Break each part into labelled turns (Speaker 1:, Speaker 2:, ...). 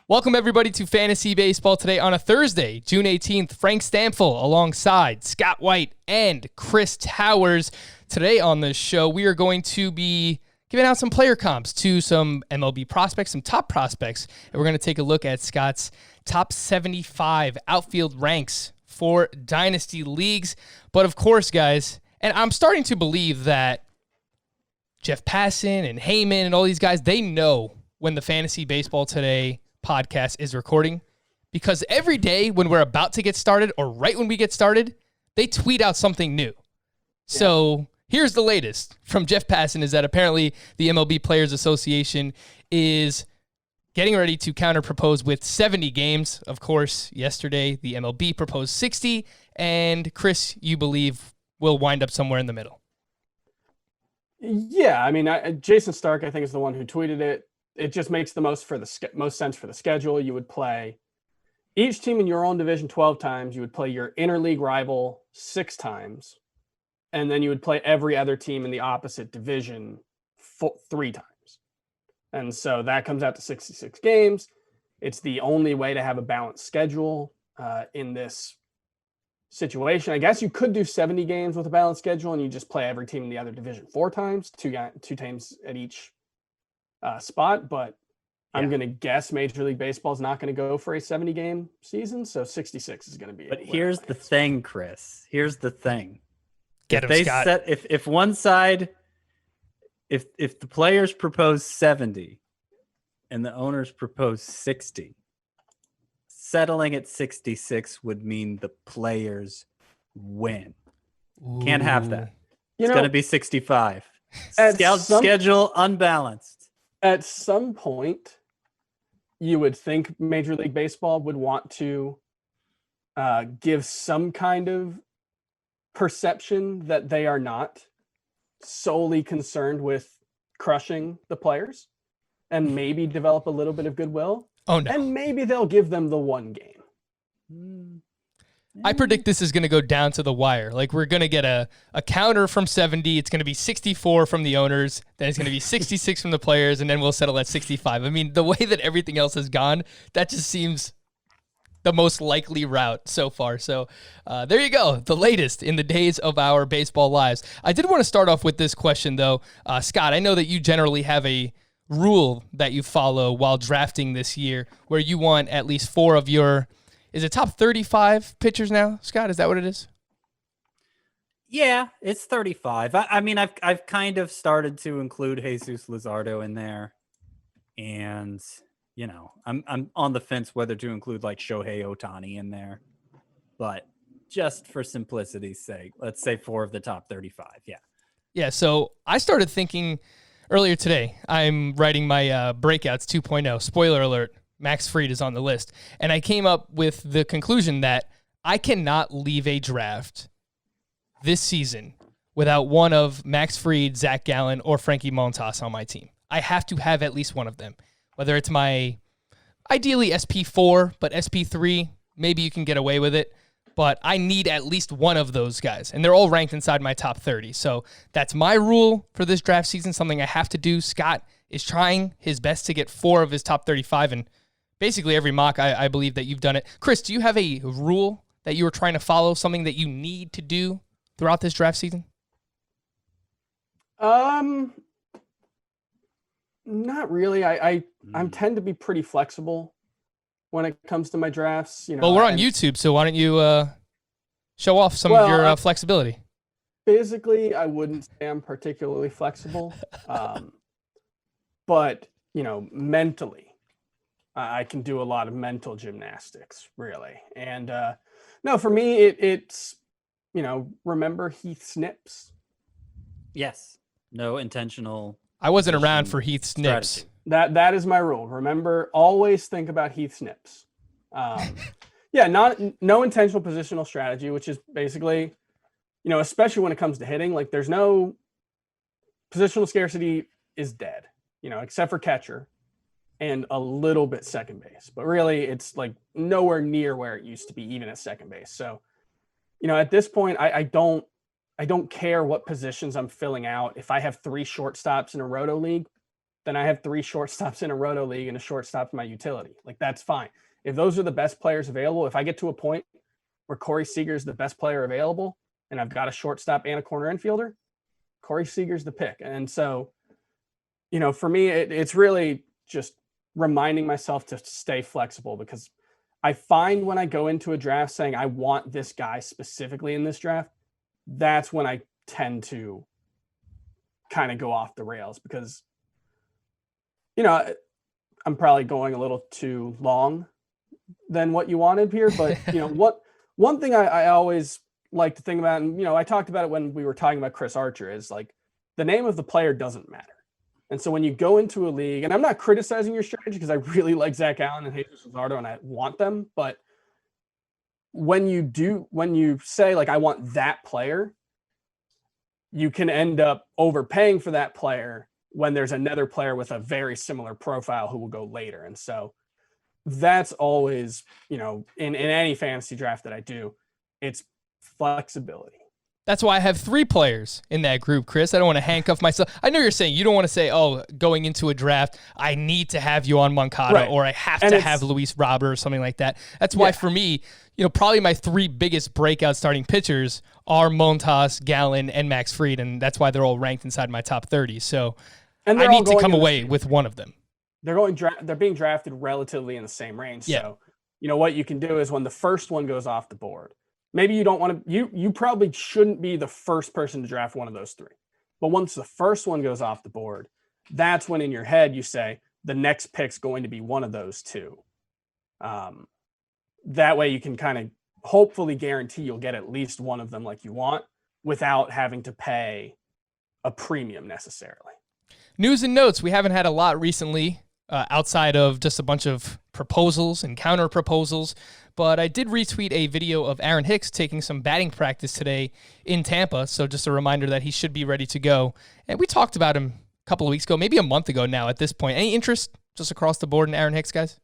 Speaker 1: Welcome, everybody, to Fantasy Baseball today on a Thursday, June 18th. Frank Stamfel alongside Scott White and Chris Towers. Today on the show, we are going to be giving out some player comps to some MLB prospects, some top prospects, and we're going to take a look at Scott's top 75 outfield ranks for Dynasty leagues. But of course, guys, and I'm starting to believe that Jeff Passan and Heyman and all these guys, they know when the Fantasy Baseball Today podcast is recording, because every day when we're about to get started or right when we get started, they tweet out something new. So here's the latest from Jeff Passan, is that apparently the MLB Players Association is getting ready to counter-propose with 70 games. Of course, yesterday the MLB proposed 60, and Chris, you believe will wind up somewhere in the middle.
Speaker 2: Yeah, I mean, Jason Stark, I think, is the one who tweeted it. It just makes the most sense for the schedule. You would play each team in your own division 12 times. You would play your interleague rival 6 times. And then you would play every other team in the opposite division 3 times. And so that comes out to 66 games. It's the only way to have a balanced schedule in this situation. I guess you could do 70 games with a balanced schedule and you just play every team in the other division 4 times, two teams at each spot, but I'm going to guess Major League Baseball is not going to go for a 70-game season, so 66 is going to be.
Speaker 3: But here's the thing, Chris. Here's the thing.
Speaker 1: Get him, Scott.
Speaker 3: If one side, if the players propose 70 and the owners propose 60, settling at 66 would mean the players win.
Speaker 1: Ooh.
Speaker 3: Can't have that. It's going to be 65. Schedule unbalanced.
Speaker 2: At some point, you would think Major League Baseball would want to give some kind of perception that they are not solely concerned with crushing the players, and maybe develop a little bit of goodwill.
Speaker 1: Oh, no.
Speaker 2: And maybe they'll give them the one game.
Speaker 1: I predict this is going to go down to the wire. Like, we're going to get a counter from 70. It's going to be 64 from the owners. Then it's going to be 66 from the players, and then we'll settle at 65. I mean, the way that everything else has gone, that just seems the most likely route so far. So there you go, the latest in the days of our baseball lives. I did want to start off with this question, though. Scott, I know that you generally have a rule that you follow while drafting this year where you want at least 4 of your... Is it top 35 pitchers now, Scott? Is that what it is?
Speaker 3: Yeah, it's 35. I mean, I've kind of started to include Jesus Luzardo in there, and you know, I'm on the fence whether to include like Shohei Ohtani in there, but just for simplicity's sake, let's say 4 of the top 35. Yeah. Yeah.
Speaker 1: So I started thinking earlier today. I'm writing my Breakouts 2.0. Spoiler alert. Max Fried is on the list. And I came up with the conclusion that I cannot leave a draft this season without one of Max Fried, Zach Gallen, or Frankie Montas on my team. I have to have at least one of them. Whether it's my, ideally SP4, but SP3, maybe you can get away with it. But I need at least one of those guys. And they're all ranked inside my top 30. So that's my rule for this draft season, something I have to do. Scott is trying his best to get 4 of his top 35, and basically every mock, I believe that you've done it. Chris, do you have a rule that you were trying to follow, something that you need to do throughout this draft season?
Speaker 2: Not really. I tend to be pretty flexible when it comes to my drafts. You know,
Speaker 1: well, we're on YouTube, so why don't you show off some of your flexibility?
Speaker 2: Physically, I wouldn't say I'm particularly flexible, but you know, mentally, I can do a lot of mental gymnastics, really. And no, for me, it's, you know, remember Heath Snips?
Speaker 3: Yes. No intentional.
Speaker 1: I wasn't around for Heath Snips.
Speaker 3: Strategy.
Speaker 2: That is my rule. Remember, always think about Heath Snips. Yeah, no intentional positional strategy, which is basically, you know, especially when it comes to hitting, like there's no positional scarcity is dead, you know, except for catcher and a little bit second base. But really, it's like nowhere near where it used to be, even at second base. So, you know, at this point, I don't care what positions I'm filling out. If I have 3 shortstops in a roto league, then I have 3 shortstops in a roto league and a shortstop in my utility. Like, that's fine. If those are the best players available, if I get to a point where Corey Seager is the best player available and I've got a shortstop and a corner infielder, Corey Seager's the pick. And so, for me, it's really just reminding myself to stay flexible, because I find when I go into a draft saying I want this guy specifically in this draft, that's when I tend to kind of go off the rails, because, I'm probably going a little too long than what you wanted here. But, one thing I always like to think about, and, I talked about it when we were talking about Chris Archer, is like the name of the player doesn't matter. And so when you go into a league, and I'm not criticizing your strategy because I really like Zach Allen and Jesus Luzardo and I want them, but when you say like, I want that player, you can end up overpaying for that player when there's another player with a very similar profile who will go later. And so that's always, in any fantasy draft that I do, it's flexibility.
Speaker 1: That's why I have 3 players in that group, Chris. I don't want to handcuff myself. I know you're saying you don't want to say, going into a draft, I need to have you on Moncada, right, or I have to have Luis Robert or something like that. That's why for me, probably my 3 biggest breakout starting pitchers are Montas, Gallen, and Max Fried, and that's why they're all ranked inside my top 30. So I need to come away with one of them.
Speaker 2: They're being drafted relatively in the same range. Yeah. So, what you can do is when the first one goes off the board, maybe you don't want to, you probably shouldn't be the first person to draft one of those 3. But once the first one goes off the board, that's when in your head you say, the next pick's going to be one of those 2. That way you can kind of hopefully guarantee you'll get at least one of them like you want without having to pay a premium necessarily.
Speaker 1: News and notes. We haven't had a lot recently outside of just a bunch of proposals and counter proposals. But I did retweet a video of Aaron Hicks taking some batting practice today in Tampa. So just a reminder that he should be ready to go. And we talked about him a couple of weeks ago, maybe a month ago now at this point. Any interest just across the board in Aaron Hicks, guys?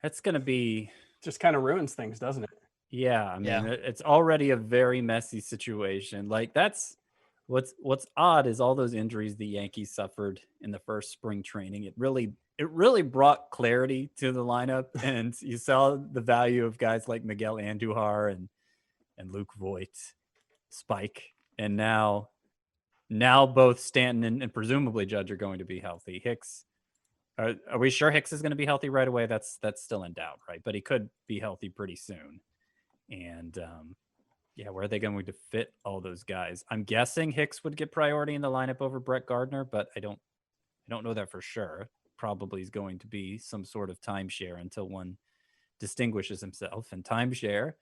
Speaker 3: That's going to be...
Speaker 2: just kind of ruins things, doesn't it?
Speaker 3: Yeah. I mean, it's already a very messy situation. Like, that's what's odd is all those injuries the Yankees suffered in the first spring training. It really brought clarity to the lineup, and you saw the value of guys like Miguel Andujar and Luke Voigt, Spike, and now both Stanton and presumably Judge are going to be healthy. Hicks, are we sure Hicks is going to be healthy right away? That's still in doubt, right? But he could be healthy pretty soon. And where are they going to fit all those guys? I'm guessing Hicks would get priority in the lineup over Brett Gardner, but I don't know that for sure. Probably is going to be some sort of timeshare until one distinguishes himself. And timeshare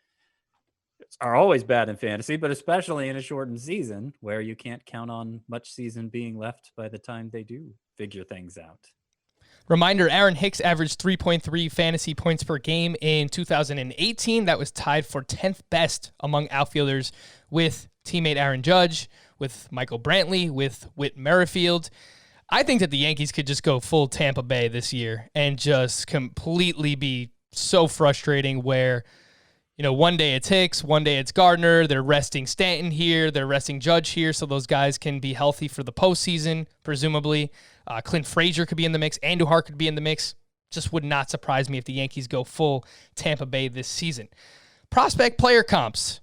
Speaker 3: are always bad in fantasy, but especially in a shortened season where you can't count on much season being left by the time they do figure things out.
Speaker 1: Reminder, Aaron Hicks averaged 3.3 fantasy points per game in 2018. That was tied for 10th best among outfielders with teammate Aaron Judge, with Michael Brantley, with Whit Merrifield. I think that the Yankees could just go full Tampa Bay this year and just completely be so frustrating where, one day it's Hicks, one day it's Gardner. They're resting Stanton here. They're resting Judge here so those guys can be healthy for the postseason, presumably. Clint Frazier could be in the mix. Andujar could be in the mix. Just would not surprise me if the Yankees go full Tampa Bay this season. Prospect player comps.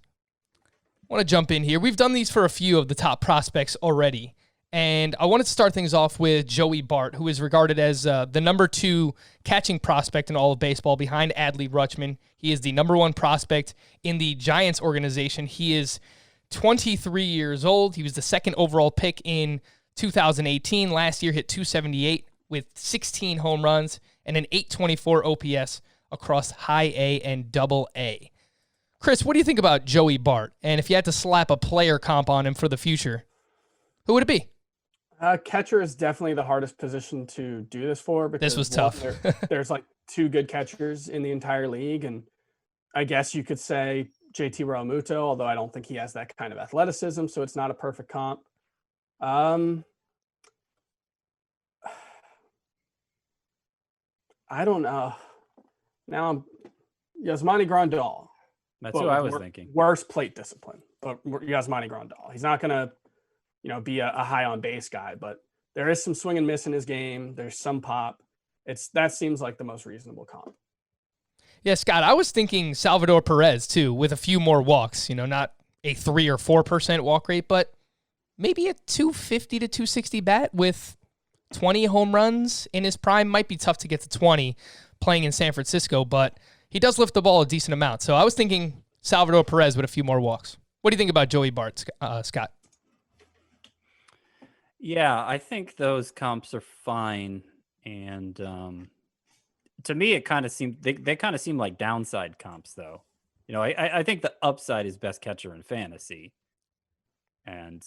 Speaker 1: I want to jump in here. We've done these for a few of the top prospects already. And I wanted to start things off with Joey Bart, who is regarded as the number 2 catching prospect in all of baseball behind Adley Rutschman. He is the number 1 prospect in the Giants organization. He is 23 years old. He was the 2nd overall pick in 2018. Last year hit 278 with 16 home runs and an 824 OPS across high A and double A. Chris, what do you think about Joey Bart? And if you had to slap a player comp on him for the future, who would it be?
Speaker 2: Catcher is definitely the hardest position to do this for, because
Speaker 1: this was tough.
Speaker 2: There's like 2 good catchers in the entire league. And I guess you could say JT Realmuto, although I don't think he has that kind of athleticism, so it's not a perfect comp. I don't know. Now Yasmani Grandal.
Speaker 3: That's who I was thinking.
Speaker 2: Worst plate discipline, but Yasmani Grandal. He's not going to, be a high on base guy, but There is some swing and miss in his game. There's some pop. That seems like the most reasonable comp.
Speaker 1: Yeah, Scott, I was thinking Salvador Perez too, with a few more walks. Not a 3 or 4% walk rate, but maybe a 250 to 260 bat with 20 home runs in his prime. Might be tough to get to 20 playing in San Francisco, but he does lift the ball a decent amount. So I was thinking Salvador Perez with a few more walks. What do you think about Joey Bart, Scott?
Speaker 3: Yeah, I think those comps are fine. And to me, it kind of seemed they kind of seem like downside comps, though. I think the upside is best catcher in fantasy, and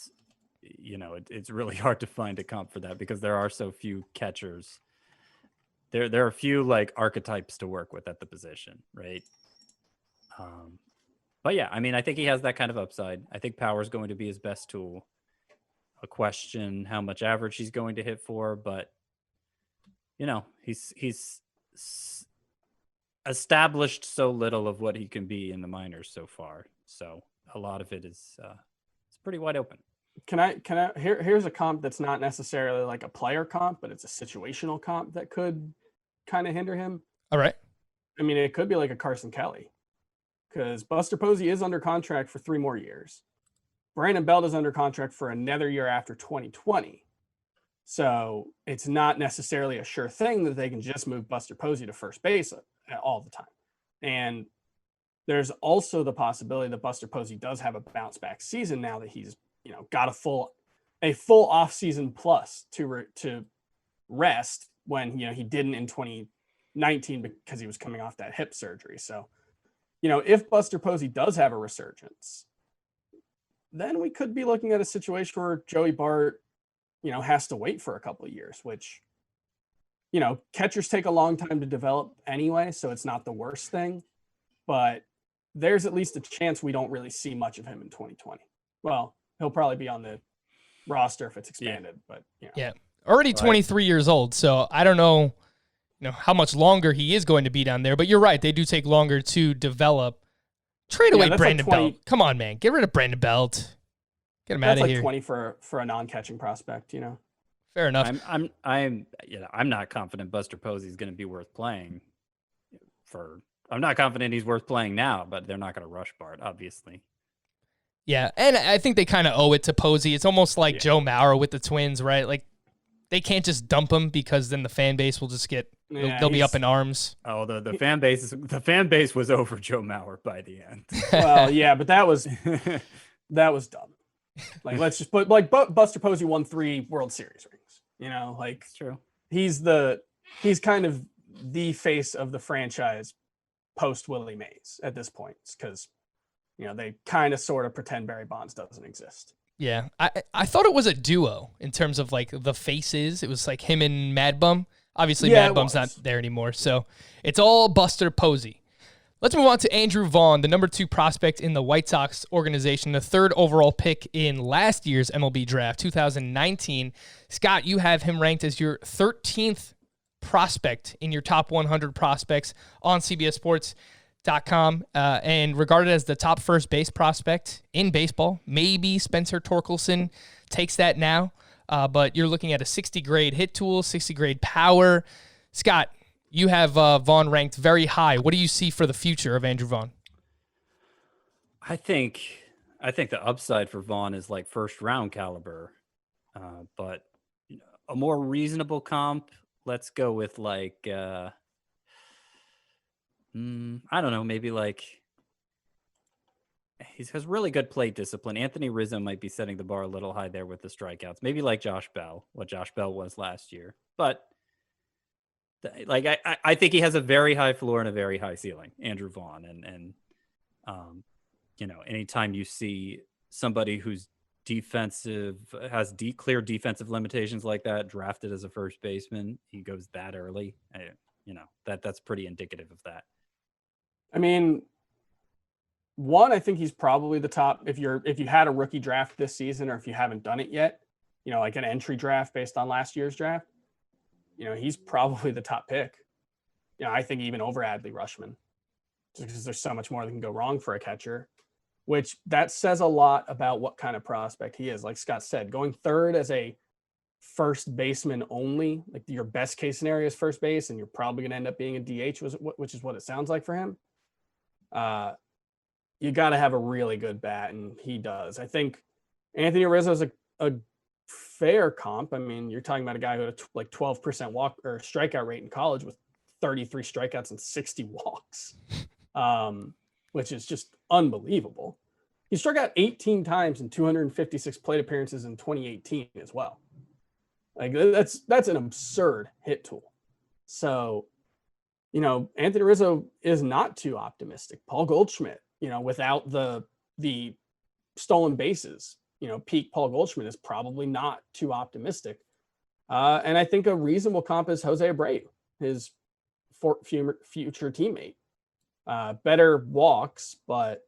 Speaker 3: it's really hard to find a comp for that because there are so few catchers. There are a few like archetypes to work with at the position, right? But yeah, I mean, I think he has that kind of upside. I think power is going to be his best tool. A question how much average he's going to hit for, but he's established so little of what he can be in the minors so far. So a lot of it is it's pretty wide open.
Speaker 2: Here's a comp that's not necessarily like a player comp, but it's a situational comp that could kind of hinder him.
Speaker 1: All right.
Speaker 2: I mean, it could be like a Carson Kelly, because Buster Posey is under contract for 3 more years. Brandon Belt is under contract for another year after 2020. So it's not necessarily a sure thing that they can just move Buster Posey to first base all the time. And there's also the possibility that Buster Posey does have a bounce back season now that he's, got a full off season plus to rest when, he didn't in 2019 because he was coming off that hip surgery. So, if Buster Posey does have a resurgence, then we could be looking at a situation where Joey Bart, has to wait for a couple of years, which, catchers take a long time to develop anyway, so it's not the worst thing. But there's at least a chance we don't really see much of him in 2020. Well, he'll probably be on the roster if it's expanded, but
Speaker 1: yeah, already 23 years old, so I don't know, how much longer he is going to be down there. But you're right, they do take longer to develop. Trade away Brandon Belt. Come on, man, get rid of Brandon Belt. Get him out of here.
Speaker 2: That's like 20 for a non-catching prospect,
Speaker 1: Fair enough.
Speaker 3: I'm not confident Buster Posey is going to be worth playing for. I'm not confident he's worth playing now, but they're not going to rush Bart, obviously.
Speaker 1: Yeah, and I think they kind of owe it to Posey. It's almost like Joe Mauer with the Twins, right? Like, they can't just dump him because then the fan base will just they'll be up in arms.
Speaker 3: Oh, the fan base was over Joe Mauer by the end.
Speaker 2: Well, yeah, but that was dumb. Like, let's just put Buster Posey won 3 World Series rings.
Speaker 3: It's true.
Speaker 2: He's kind of the face of the franchise post Willie Mays at this point, because they kind of sort of pretend Barry Bonds doesn't exist.
Speaker 1: Yeah, I thought it was a duo in terms of like the faces. It was like him and Mad Bum. Obviously, Mad Bum's not there anymore, so it's all Buster Posey. Let's move on to Andrew Vaughn, the number 2 prospect in the White Sox organization, the 3rd overall pick in last year's MLB draft, 2019. Scott, you have him ranked as your 13th prospect in your top 100 prospects on CBSSports.com, and regarded as the top first base prospect in baseball. Maybe Spencer Torkelson takes that now, but you're looking at a 60 grade hit tool, 60 grade power. Scott, you have Vaughn ranked very high. What do you see for the future of Andrew Vaughn?
Speaker 3: I think the upside for Vaughn is like first round caliber, but a more reasonable comp. Let's go with like I don't know, maybe like he has really good plate discipline. Anthony Rizzo might be setting the bar a little high there with the strikeouts. Maybe like Josh Bell, what Josh Bell was last year, but. Like I think he has a very high floor and a very high ceiling, Andrew Vaughn, and anytime you see somebody who's defensive has clear defensive limitations like that drafted as a first baseman, he goes that early. That's pretty indicative of that.
Speaker 2: I mean, I think he's probably the top if you had a rookie draft this season, or if you haven't done it yet, like an entry draft based on last year's draft. He's probably the top pick. I think even over Adley Rutschman, just because there's so much more that can go wrong for a catcher, which that says a lot about what kind of prospect he is. Like Scott said, going 3rd as a first baseman only, like your best case scenario is first base, and you're probably going to end up being a DH, which is what it sounds like for him. You got to have a really good bat, and he does. I think Anthony Rizzo is a fair comp. I mean, you're talking about a guy who had like 12% walk or strikeout rate in college with 33 strikeouts and 60 walks, which is just unbelievable. He struck out 18 times in 256 plate appearances in 2018 as well. Like that's an absurd hit tool. So, Anthony Rizzo is not too optimistic. Paul Goldschmidt, without the stolen bases, peak Paul Goldschmidt is probably not too optimistic. And I think a reasonable comp is Jose Abreu, his future teammate. Better walks, but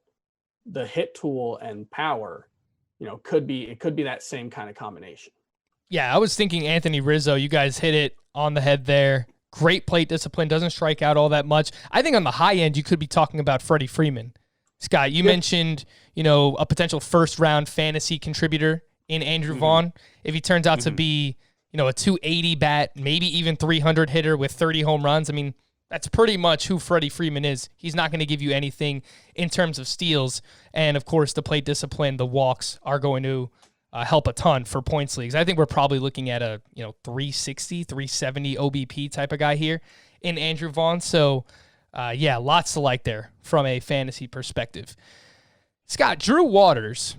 Speaker 2: the hit tool and power, it could be that same kind of combination.
Speaker 1: Yeah, I was thinking Anthony Rizzo. You guys hit it on the head there. Great plate discipline, doesn't strike out all that much. I think on the high end, you could be talking about Freddie Freeman. Scott, you mentioned, a potential first-round fantasy contributor in Andrew Vaughn. If he turns out to be, a 280 bat, maybe even 300 hitter with 30 home runs, I mean, that's pretty much who Freddie Freeman is. He's not going to give you anything in terms of steals. And, of course, the plate discipline, the walks are going to help a ton for points leagues. I think we're probably looking at a 360, 370 OBP type of guy here in Andrew Vaughn. So, lots to like there from a fantasy perspective. Scott, Drew Waters,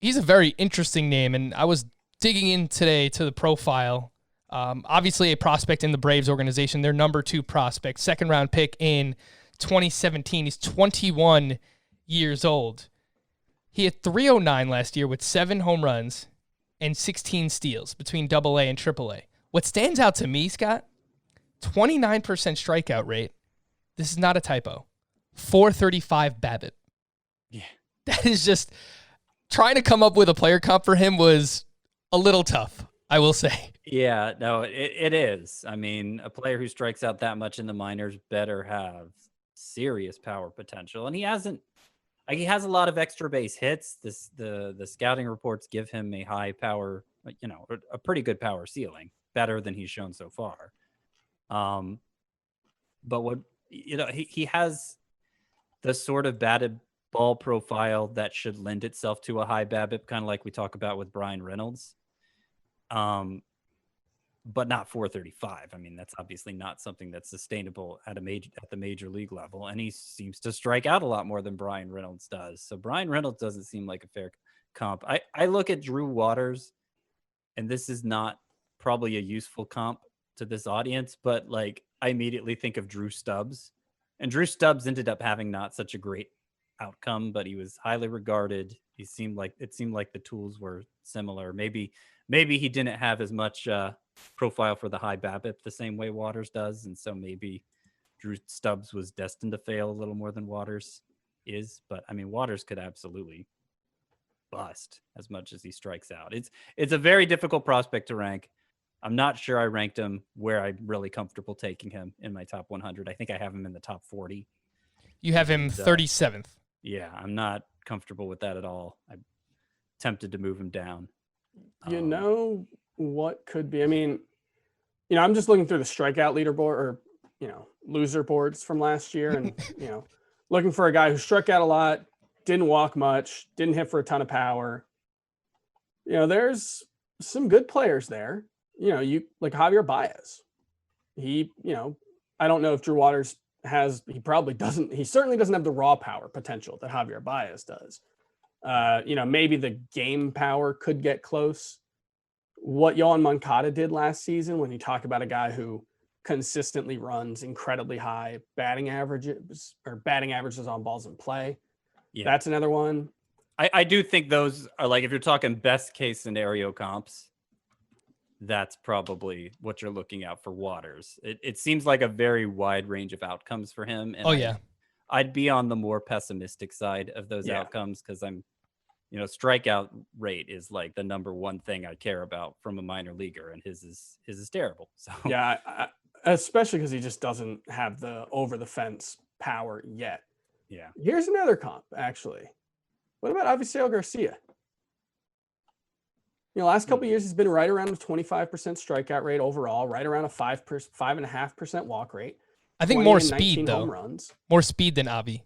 Speaker 1: he's a very interesting name, and I was digging in today to the profile. Obviously a prospect in the Braves organization, their number 2 prospect, second-round pick in 2017. He's 21 years old. He had 309 last year with 7 home runs and 16 steals between AA and AAA. What stands out to me, Scott, 29% strikeout rate. This is not a typo. 435 BABIP.
Speaker 3: Yeah.
Speaker 1: That is just, trying to come up with a player comp for him was a little tough, I will say.
Speaker 3: Yeah, no, it is. I mean, a player who strikes out that much in the minors better have serious power potential. And he hasn't, like, he has a lot of extra base hits. The scouting reports give him a high power, a pretty good power ceiling, better than he's shown so far. But what, he has the sort of batted ball profile that should lend itself to a high BABIP, kind of like we talk about with Brian Reynolds. But not 435. I mean, that's obviously not something that's sustainable at the major league level. And he seems to strike out a lot more than Brian Reynolds does. So Brian Reynolds doesn't seem like a fair comp. I look at Drew Waters, and this is not probably a useful comp to this audience, but like I immediately think of Drew Stubbs. And Drew Stubbs ended up having not such a great outcome, but he was highly regarded. It seemed like the tools were similar. Maybe he didn't have as much profile for the high BABIP the same way Waters does, and so maybe Drew Stubbs was destined to fail a little more than Waters is. But I mean, Waters could absolutely bust as much as he strikes out. It's a very difficult prospect to rank. I'm not sure I ranked him where I'm really comfortable taking him in my top 100. I think I have him in the top 40.
Speaker 1: You have him 37th.
Speaker 3: Yeah, I'm not comfortable with that at all. I'm tempted to move him down.
Speaker 2: What could be? I mean, I'm just looking through the strikeout leaderboard or, loser boards from last year and, looking for a guy who struck out a lot, didn't walk much, didn't hit for a ton of power. There's some good players there. You like Javier Baez. He, I don't know if Drew Waters he certainly doesn't have the raw power potential that Javier Baez does. Maybe the game power could get close. What Yohan Moncada did last season, when you talk about a guy who consistently runs incredibly high batting averages on balls in play. Yeah. That's another one.
Speaker 3: I do think those are, like, if you're talking best case scenario comps, that's probably what you're looking at for Waters. It seems like a very wide range of outcomes for him. And I'd be on the more pessimistic side of those outcomes, because I'm, strikeout rate is like the number one thing I care about from a minor leaguer, and his is terrible. So
Speaker 2: especially because he just doesn't have the over the fence power yet.
Speaker 3: Yeah.
Speaker 2: Here's another comp, actually. What about Avisail Garcia? Last couple of years he's been right around a 25% strikeout rate overall, right around a 5.5% walk rate.
Speaker 1: I think
Speaker 2: 20
Speaker 1: more
Speaker 2: and 19
Speaker 1: speed
Speaker 2: home
Speaker 1: though.
Speaker 2: runs.
Speaker 1: More speed than Avi.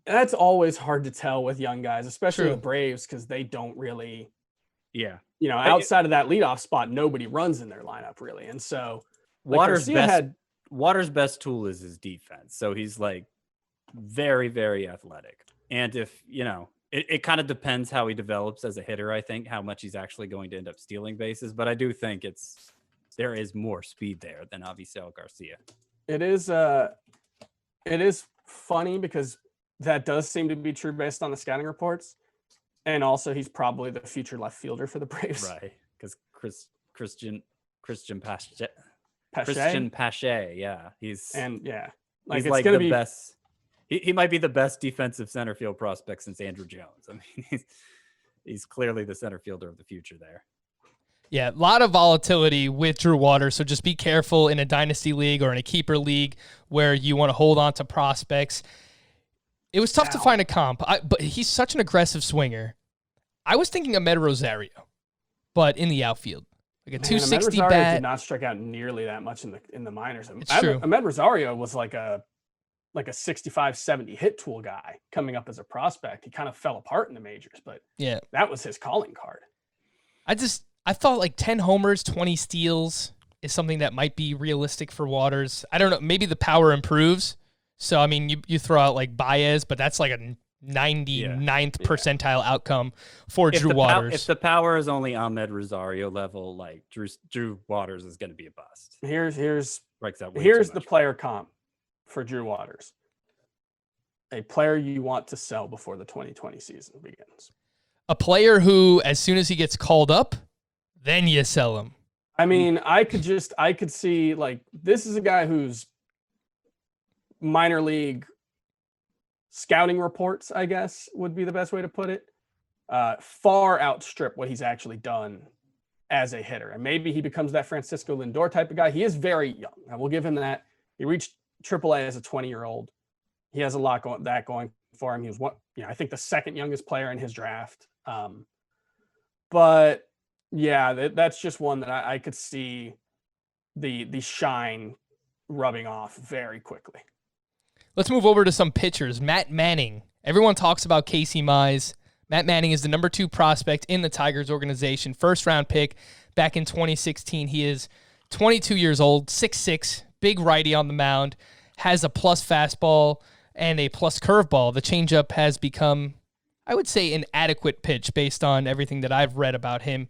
Speaker 2: That's always hard to tell with young guys, especially
Speaker 1: True.
Speaker 2: the Braves, because they don't really,
Speaker 3: Yeah.
Speaker 2: outside of that leadoff spot, nobody runs in their lineup really. And so
Speaker 3: Waters' best tool is his defense. So he's like very, very athletic. And if, it kind of depends how he develops as a hitter, I think, how much he's actually going to end up stealing bases. But I do think there is more speed there than Avisail Garcia.
Speaker 2: It is funny because that does seem to be true based on the scouting reports. And also he's probably the future left fielder for the Braves.
Speaker 3: Right. Because Christian Pache.
Speaker 2: Pache?
Speaker 3: Christian Pache, yeah. He's
Speaker 2: it's
Speaker 3: like
Speaker 2: gonna
Speaker 3: the
Speaker 2: be
Speaker 3: best. He might be the best defensive center field prospect since Andrew Jones. I mean, he's clearly the center fielder of the future there.
Speaker 1: Yeah, a lot of volatility with Drew Waters, so just be careful in a dynasty league or in a keeper league where you want to hold on to prospects. It was tough to find a comp, but he's such an aggressive swinger. I was thinking Ahmed Rosario, but in the outfield. Like a 260
Speaker 2: Ahmed Rosario
Speaker 1: bat.
Speaker 2: did not strike out nearly that much in the minors.
Speaker 1: It's true.
Speaker 2: Ahmed Rosario was like a 65, 70 hit tool guy coming up as a prospect. He kind of fell apart in the majors, but
Speaker 1: yeah,
Speaker 2: that was his calling card.
Speaker 1: I thought like 10 homers, 20 steals is something that might be realistic for Waters. I don't know. Maybe the power improves. So, I mean, you throw out like Baez, but that's like a 99th percentile outcome for Drew Waters.
Speaker 3: If the power is only Ahmed Rosario level, like Drew Waters is going to be a bust.
Speaker 2: Here's
Speaker 3: the
Speaker 2: player comp for Drew Waters. A player you want to sell before the 2020 season begins.
Speaker 1: A player who, as soon as he gets called up, then you sell him.
Speaker 2: I mean, I could see like this is a guy who's minor league scouting reports, I guess would be the best way to put it, far outstrip what he's actually done as a hitter. And maybe he becomes that Francisco Lindor type of guy. He is very young. I will give him that. He reached AAA as a 20-year-old. He has a lot going for him. He was I think the second youngest player in his draft. But yeah, that's just one that I could see the shine rubbing off very quickly.
Speaker 1: Let's move over to some pitchers. Matt Manning. Everyone talks about Casey Mize. Matt Manning is the number 2 prospect in the Tigers organization. First round pick back in 2016. He is 22 years old, 6'6", big righty on the mound, has a plus fastball and a plus curveball. The changeup has become, I would say, an adequate pitch based on everything that I've read about him.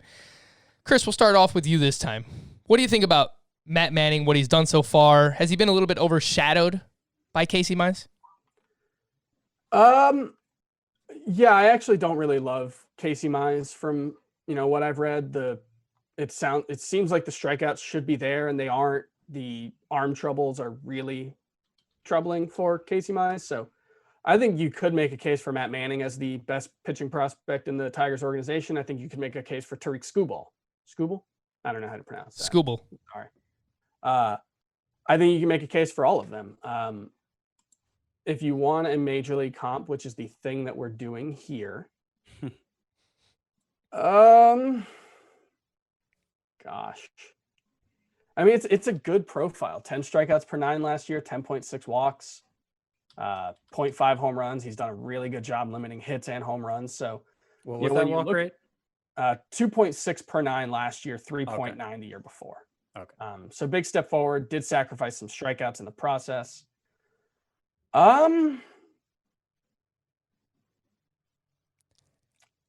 Speaker 1: Chris, we'll start off with you this time. What do you think about Matt Manning, what he's done so far? Has he been a little bit overshadowed by Casey Mize?
Speaker 2: Yeah, I actually don't really love Casey Mize from, what I've read. It seems like the strikeouts should be there and they aren't. The arm troubles are really troubling for Casey Mize. So I think you could make a case for Matt Manning as the best pitching prospect in the Tigers organization. I think you could make a case for Tariq Skubal. Skubal? I don't know how to pronounce that.
Speaker 1: Skubal.
Speaker 2: Sorry. I think you can make a case for all of them. If you want a major league comp, which is the thing that we're doing here, gosh, I mean, it's a good profile. 10 strikeouts per 9 last year, 10.6 walks, 0.5 home runs. He's done a really good job limiting hits and home runs. So
Speaker 3: what was that walk rate?
Speaker 2: 2.6 per 9 last year, 3.9 the year before.
Speaker 3: Okay.
Speaker 2: So big step forward. Did sacrifice some strikeouts in the process.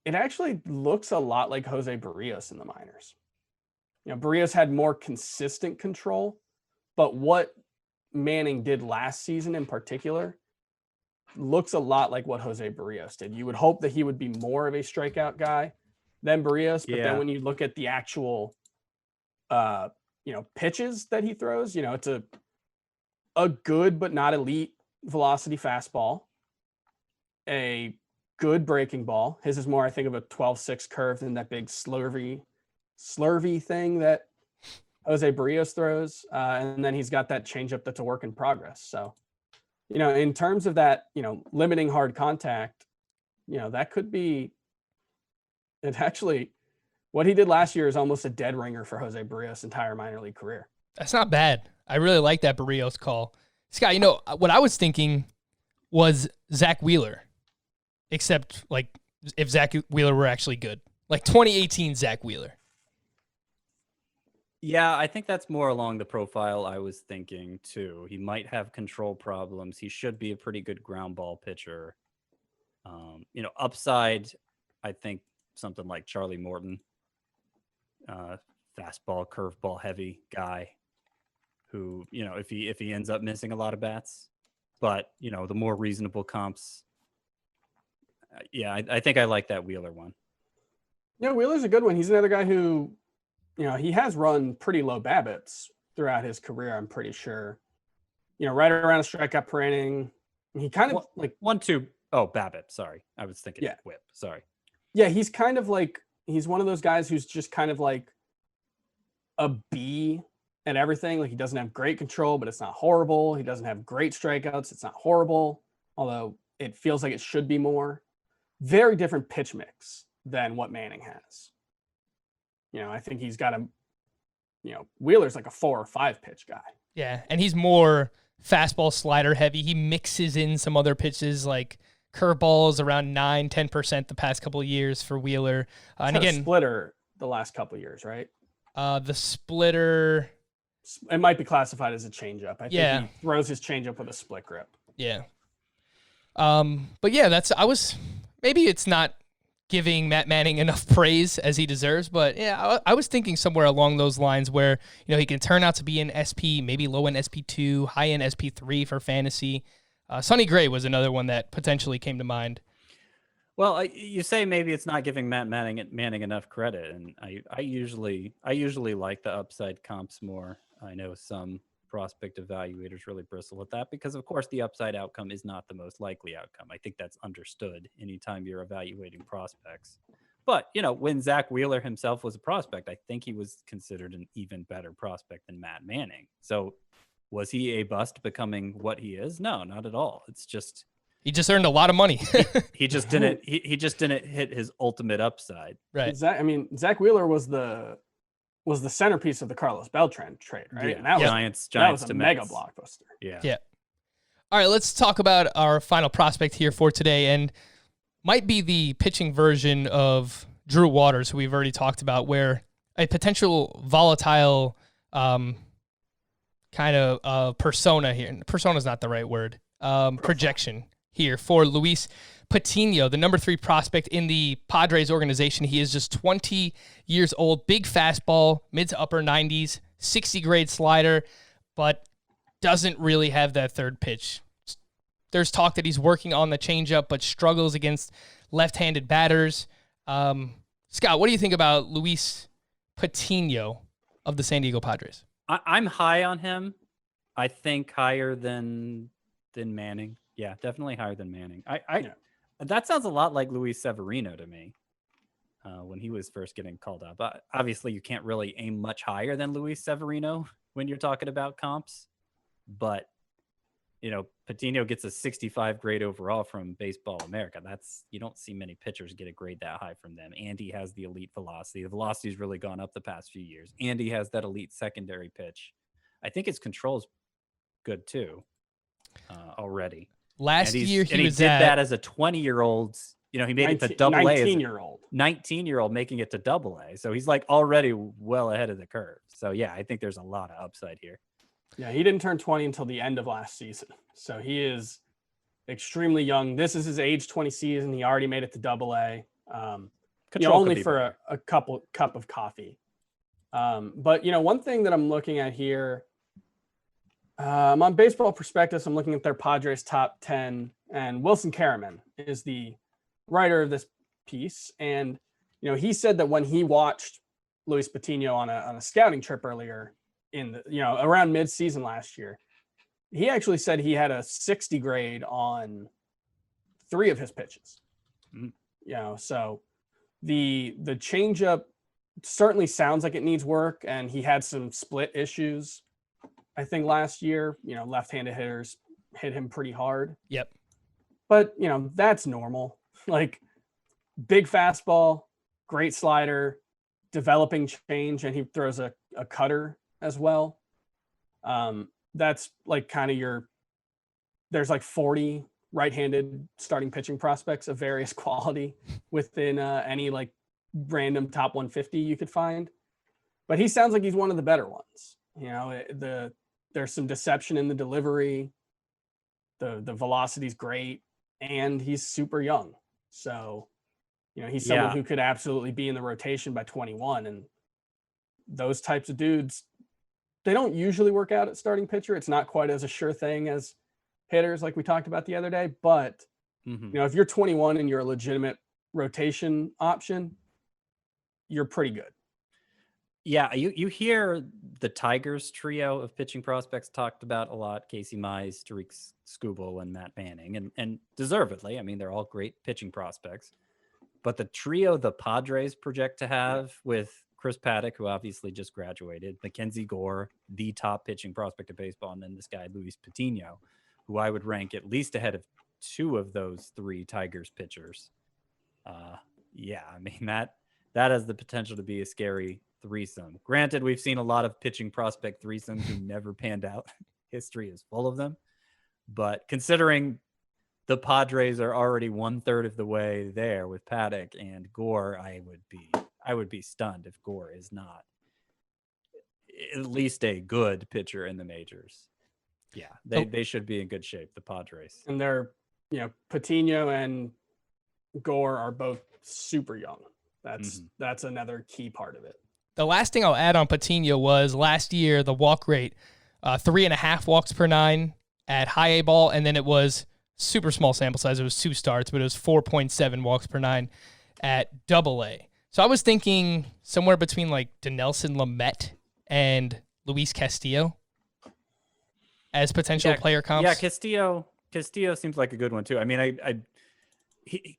Speaker 2: It actually looks a lot like Jose Barrios in the minors. Barrios had more consistent control, but what Manning did last season in particular looks a lot like what Jose Barrios did. You would hope that he would be more of a strikeout guy than Barrios, but then when you look at the actual, pitches that he throws, it's a good but not elite velocity fastball, a good breaking ball. His is more, I think, of a 12-6 curve than that big slurvy thing that Jose Barrios throws. And then he's got that changeup that's a work in progress. So, in terms of that, limiting hard contact, that could be It actually, what he did last year is almost a dead ringer for Jose Barrios' entire minor league career.
Speaker 1: That's not bad. I really like that Barrios call. Scott, what I was thinking was Zach Wheeler, except like if Zach Wheeler were actually good, like 2018 Zach Wheeler.
Speaker 3: Yeah, I think that's more along the profile I was thinking too. He might have control problems. He should be a pretty good ground ball pitcher. Upside, I think something like Charlie Morton, fastball, curveball heavy guy who, if he ends up missing a lot of bats, but the more reasonable comps. I think I like that Wheeler one.
Speaker 2: Yeah, Wheeler's a good one. He's another guy who, he has run pretty low BABIPs throughout his career, I'm pretty sure. Right around a strikeout per inning. He kind of like
Speaker 3: 1-2. Oh, BABIP. Sorry. I was thinking whip. Sorry.
Speaker 2: Yeah, he's kind of like, he's one of those guys who's just kind of like a B at everything. Like he doesn't have great control, but it's not horrible. He doesn't have great strikeouts. It's not horrible, although it feels like it should be more. Very different pitch mix than what Manning has. I think he's got Wheeler's like a 4 or 5 pitch guy.
Speaker 1: Yeah, and he's more fastball slider heavy. He mixes in some other pitches like curveballs around 9-10% the past couple of years for Wheeler. And again,
Speaker 2: a splitter the last couple of years, right?
Speaker 1: The splitter,
Speaker 2: it might be classified as a changeup. I think he throws his changeup with a split grip.
Speaker 1: Yeah. But yeah, maybe it's not giving Matt Manning enough praise as he deserves, but yeah, I was thinking somewhere along those lines where, he can turn out to be an SP, maybe low end SP2, high end SP3 for fantasy. Sonny Gray was another one that potentially came to mind.
Speaker 3: Well, you say maybe it's not giving Matt Manning enough credit, and I usually like the upside comps more. I know some prospect evaluators really bristle at that because, of course, the upside outcome is not the most likely outcome. I think that's understood anytime you're evaluating prospects. But, when Zach Wheeler himself was a prospect, I think he was considered an even better prospect than Matt Manning. So was he a bust becoming what he is? No, not at all. It's just
Speaker 1: he just earned a lot of money.
Speaker 3: he just didn't hit his ultimate upside.
Speaker 1: Right.
Speaker 2: Zach Wheeler was the centerpiece of the Carlos Beltran trade, right?
Speaker 3: Yeah.
Speaker 2: And that was a mega blockbuster.
Speaker 3: Yeah.
Speaker 1: All right, let's talk about our final prospect here for today, and might be the pitching version of Drew Waters, who we've already talked about, where a potential volatile kind of persona here. Persona is not the right word. Projection here for Luis Patino, the number 3 prospect in the Padres organization. He is just 20 years old, big fastball, mid to upper 90s, 60 grade slider, but doesn't really have that third pitch. There's talk that he's working on the changeup, but struggles against left-handed batters. Scott, what do you think about Luis Patino of the San Diego Padres?
Speaker 3: I'm high on him. I think higher than Manning. Yeah, definitely higher than Manning. That sounds a lot like Luis Severino to me when he was first getting called up. Obviously, you can't really aim much higher than Luis Severino when you're talking about comps. But, Patino gets a 65 grade overall from Baseball America. You don't see many pitchers get a grade that high from them. Andy has the elite velocity. The velocity's really gone up the past few years. Andy has that elite secondary pitch. I think his control's good too already.
Speaker 1: Last year he did
Speaker 3: that as a 20-year-old. He made it to Double A.
Speaker 2: 19-year-old.
Speaker 3: 19-year-old making it to Double A. So he's like already well ahead of the curve. So yeah, I think there's a lot of upside here.
Speaker 2: Yeah, he didn't turn 20 until the end of last season. So he is extremely young. This is his age 20 season. He already made it to Double A. Only for a cup of coffee. But one thing that I'm looking at here, I'm on Baseball Prospectus. I'm looking at their Padres top 10, and Wilson Karaman is the writer of this piece. And, he said that when he watched Luis Patino on a scouting trip earlier in around mid-season last year, he actually said he had a 60 grade on 3 of his pitches. Mm-hmm. So the changeup certainly sounds like it needs work, and he had some split issues. I think last year, left-handed hitters hit him pretty hard.
Speaker 1: Yep.
Speaker 2: But, that's normal. Like, big fastball, great slider, developing change, and he throws a cutter as well. That's like kind of there's like 40 right-handed starting pitching prospects of various quality within any like random top 150 you could find. But he sounds like he's one of the better ones. You know, there's some deception in the delivery. The velocity's great, and he's super young. So, you know, he's someone who could absolutely be in the rotation by 21. And those types of dudes, they don't usually work out at starting pitcher. It's not quite as a sure thing as hitters like we talked about the other day. But, you know, if you're 21 and you're a legitimate rotation option, you're pretty good.
Speaker 3: Yeah, you hear the Tigers trio of pitching prospects talked about a lot: Casey Mize, Tariq Skubal, and Matt Manning, and deservedly. I mean, they're all great pitching prospects. But the trio the Padres project to have with Chris Paddock, who obviously just graduated, Mackenzie Gore, the top pitching prospect of baseball, and then this guy Luis Patino, who I would rank at least ahead of two of those three Tigers pitchers. Yeah, I mean, that has the potential to be a scary threesome. Granted, we've seen a lot of pitching prospect threesomes who never panned out. History is full of them. But considering the Padres are already 1/3 of the way there with Paddock and Gore, I would be stunned if Gore is not at least a good pitcher in the majors. Yeah, they should be in good shape, the Padres.
Speaker 2: And they're, you know, Patino and Gore are both super young. That's another key part of it.
Speaker 1: The last thing I'll add on Patino was last year, the walk rate, 3.5 walks per 9 at high A ball, and then it was super small sample size. It was 2 starts, but it was 4.7 walks per 9 at double A. So I was thinking somewhere between like Dinelson Lamet and Luis Castillo as potential player comps.
Speaker 3: Yeah, Castillo seems like a good one too. I mean,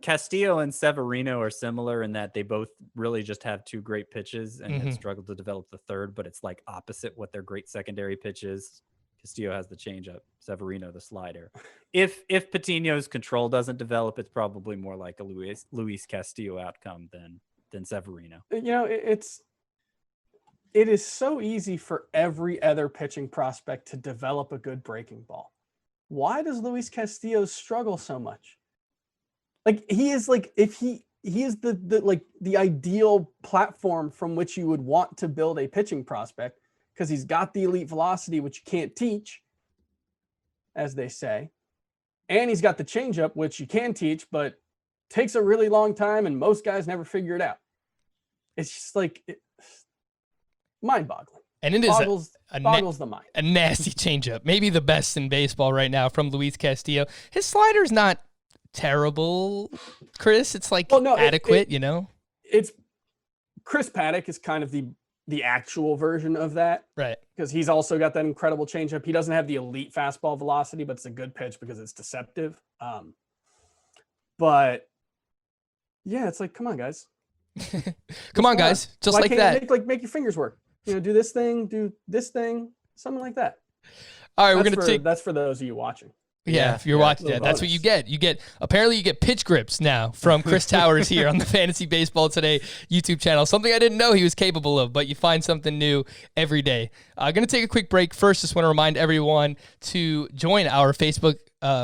Speaker 3: Castillo and Severino are similar in that they both really just have 2 great pitches and have struggled to develop the third, but it's like opposite what their great secondary pitch is. Castillo has the changeup, Severino the slider. If Patino's control doesn't develop, it's probably more like a Luis Castillo outcome than Severino.
Speaker 2: You know, it is so easy for every other pitching prospect to develop a good breaking ball. Why does Luis Castillo struggle so much? Like, he is like, if he is the ideal platform from which you would want to build a pitching prospect, because he's got the elite velocity, which you can't teach, as they say. And he's got the changeup, which you can teach, but takes a really long time, and most guys never figure it out. It's just like mind-boggling.
Speaker 1: And it is
Speaker 2: boggles the mind.
Speaker 1: A nasty changeup. Maybe the best in baseball right now from Luis Castillo. His slider's not terrible, Chris. It's like adequate, you know?
Speaker 2: It's Chris Paddock is kind of the actual version of that.
Speaker 1: Right.
Speaker 2: Because he's also got that incredible changeup. He doesn't have the elite fastball velocity, but it's a good pitch because it's deceptive. But yeah, it's like, come on, guys.
Speaker 1: Come on, guys. Just
Speaker 2: Why
Speaker 1: like
Speaker 2: can't
Speaker 1: that.
Speaker 2: Make your fingers work. You know, do this thing, something like that.
Speaker 1: All right,
Speaker 2: that's for those of you watching.
Speaker 1: Yeah, if you're watching that, that's what you get. Apparently you get pitch grips now from Chris Towers here on the Fantasy Baseball Today YouTube channel. Something I didn't know he was capable of, but you find something new every day. I'm going to take a quick break. First, just want to remind everyone to join our Facebook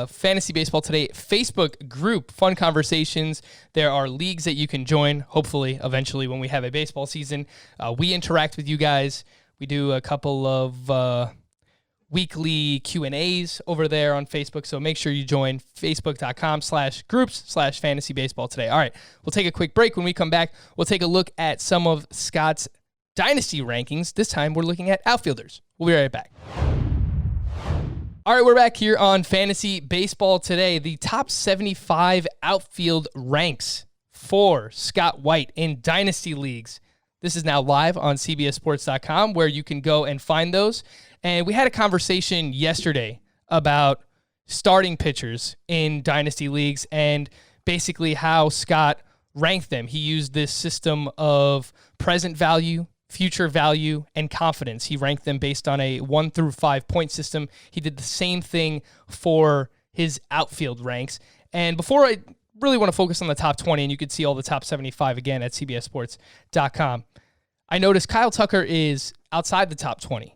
Speaker 1: Fantasy Baseball Today Facebook group. Fun conversations. There are leagues that you can join, hopefully, eventually, when we have a baseball season. We interact with you guys. We do a couple of weekly Q&As over there on Facebook, so make sure you join facebook.com/groups/fantasy baseball today. All right, we'll take a quick break. When we come back, we'll take a look at some of Scott's dynasty rankings. This time, we're looking at outfielders. We'll be right back. All right, we're back here on Fantasy Baseball Today. The top 75 outfield ranks for Scott White in dynasty leagues. This is now live on CBSSports.com, where you can go and find those. And we had a conversation yesterday about starting pitchers in dynasty leagues and basically how Scott ranked them. He used this system of present value, future value, and confidence. He ranked them based on a 1 through 5 point system. He did the same thing for his outfield ranks. And before I really want to focus on the top 20, and you can see all the top 75 again at cbssports.com. I noticed Kyle Tucker is outside the top 20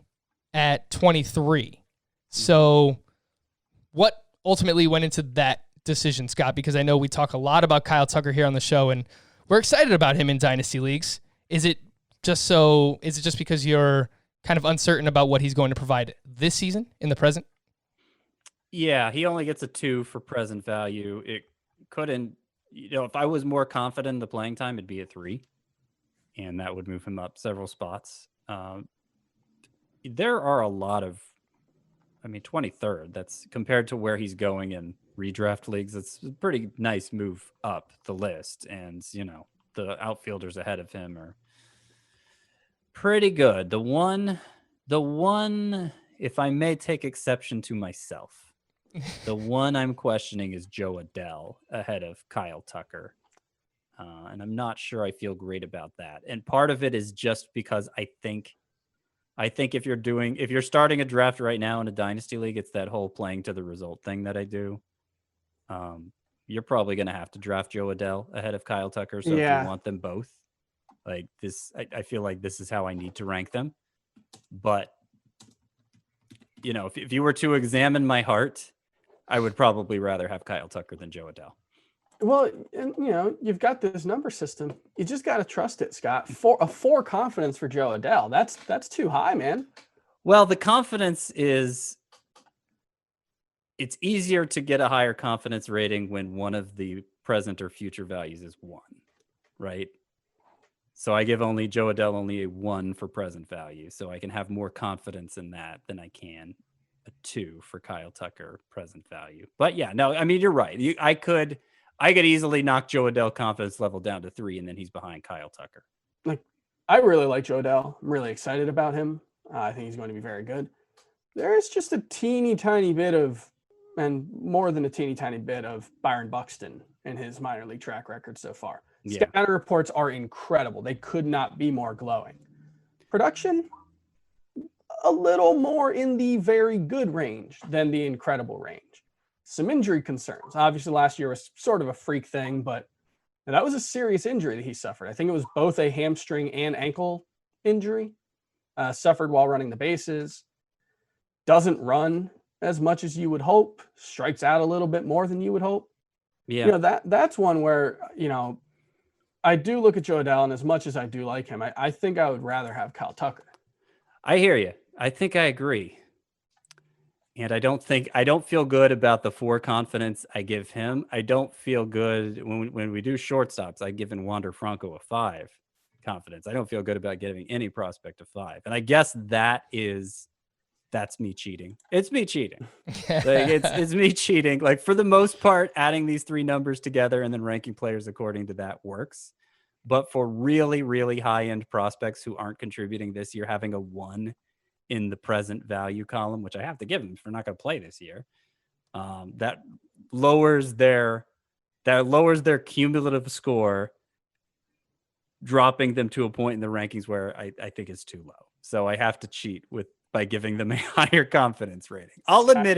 Speaker 1: at 23. So what ultimately went into that decision, Scott? Because I know we talk a lot about Kyle Tucker here on the show, and we're excited about him in Dynasty leagues. Is it just because you're kind of uncertain about what he's going to provide this season in the present?
Speaker 3: Yeah, he only gets a 2 for present value. It couldn't, if I was more confident in the playing time, it'd be a 3, and that would move him up several spots. There are a lot of, 23rd, that's compared to where he's going in redraft leagues. It's a pretty nice move up the list. And, the outfielders ahead of him are pretty good. The one, if I may take exception to myself, the one I'm questioning is Joe Adell ahead of Kyle Tucker. And I'm not sure I feel great about that. And part of it is just because I think if you're starting a draft right now in a dynasty league, it's that whole playing to the result thing that I do. You're probably going to have to draft Joe Adell ahead of Kyle Tucker. So if you want them both, like this, I feel like this is how I need to rank them. But, if you were to examine my heart, I would probably rather have Kyle Tucker than Joe Adell.
Speaker 2: Well, and you've got this number system. You just got to trust it, Scott. A 4 confidence for Joe Adell. That's too high, man.
Speaker 3: Well, the confidence is, it's easier to get a higher confidence rating when one of the present or future values is 1, right? So I give only Joe Adell only a 1 for present value. So I can have more confidence in that than I can a 2 for Kyle Tucker present value. But yeah, no, you're right. I could easily knock Joe Adell confidence level down to 3, and then he's behind Kyle Tucker.
Speaker 2: Like, I really like Joe Adell. I'm really excited about him. I think he's going to be very good. There is just a teeny tiny bit of, and more than a teeny tiny bit of, Byron Buxton in his minor league track record so far.
Speaker 3: Yeah.
Speaker 2: Scouting reports are incredible. They could not be more glowing. Production, a little more in the very good range than the incredible range. Some injury concerns. Obviously, last year was sort of a freak thing, but that was a serious injury that he suffered. I think it was both a hamstring and ankle injury. Suffered while running the bases. Doesn't run as much as you would hope. Strikes out a little bit more than you would hope.
Speaker 3: Yeah.
Speaker 2: That's one where, I do look at Joe Adell, and as much as I do like him, I think I would rather have Kyle Tucker.
Speaker 3: I hear you. I think I agree. And I don't feel good about the 4 confidence I give him. I don't feel good when we do shortstops. I've given Wander Franco a 5 confidence. I don't feel good about giving any prospect a 5. And I guess that's me cheating. It's me cheating. It's me cheating. Like, for the most part, adding these 3 numbers together and then ranking players according to that works. But for really, really high-end prospects who aren't contributing this year, having a 1 in the present value column, which I have to give them if they're not going to play this year, that lowers their cumulative score, dropping them to a point in the rankings where I think is too low. So I have to cheat by giving them a higher confidence rating. I'll admit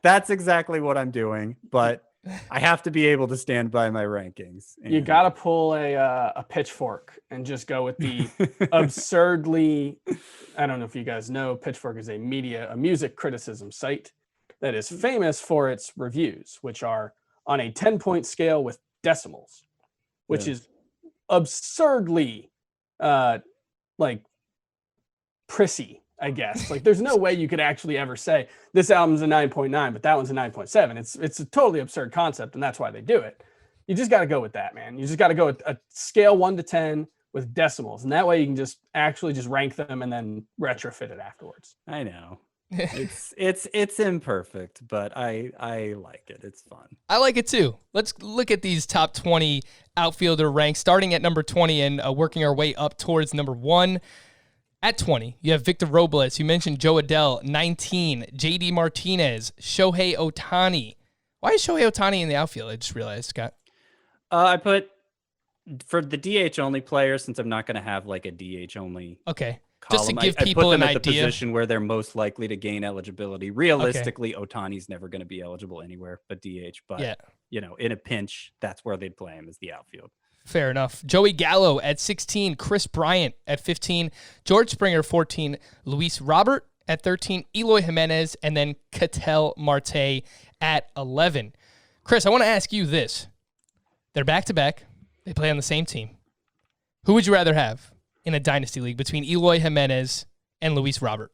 Speaker 3: that's exactly what I'm doing, but I have to be able to stand by my rankings.
Speaker 2: You got to pull a pitchfork and just go with the absurdly, I don't know if you guys know, Pitchfork is a music criticism site that is famous for its reviews, which are on a 10-point scale with decimals, which is absurdly prissy, I guess. Like, there's no way you could actually ever say this album's a 9.9, but that one's a 9.7. It's a totally absurd concept, and that's why they do it. You just got to go with that, man. You just got to go with a scale 1 to 10 with decimals, and that way you can just rank them and then retrofit it afterwards.
Speaker 3: I know. It's imperfect, but I like it. It's fun.
Speaker 1: I like it too. Let's look at these top 20 outfielder ranks, starting at number 20 and working our way up towards number 1. At 20, you have Victor Robles. You mentioned Joe Adell. 19, JD Martinez, Shohei Ohtani. Why is Shohei Ohtani in the outfield? I just realized, Scott.
Speaker 3: I put for the DH only players, since I'm not going to have like a DH only.
Speaker 1: Okay.
Speaker 3: Column,
Speaker 1: Just to give people
Speaker 3: an
Speaker 1: idea.
Speaker 3: I put them at the position where they're most likely to gain eligibility. Realistically, Ohtani's never going to be eligible anywhere but DH. But in a pinch, that's where they'd play him, as the outfield.
Speaker 1: Fair enough. Joey Gallo at 16, Chris Bryant at 15, George Springer 14, Luis Robert at 13, Eloy Jimenez, and then Ketel Marte at 11. Chris, I want to ask you this. They're back-to-back. They play on the same team. Who would you rather have in a dynasty league between Eloy Jimenez and Luis Robert?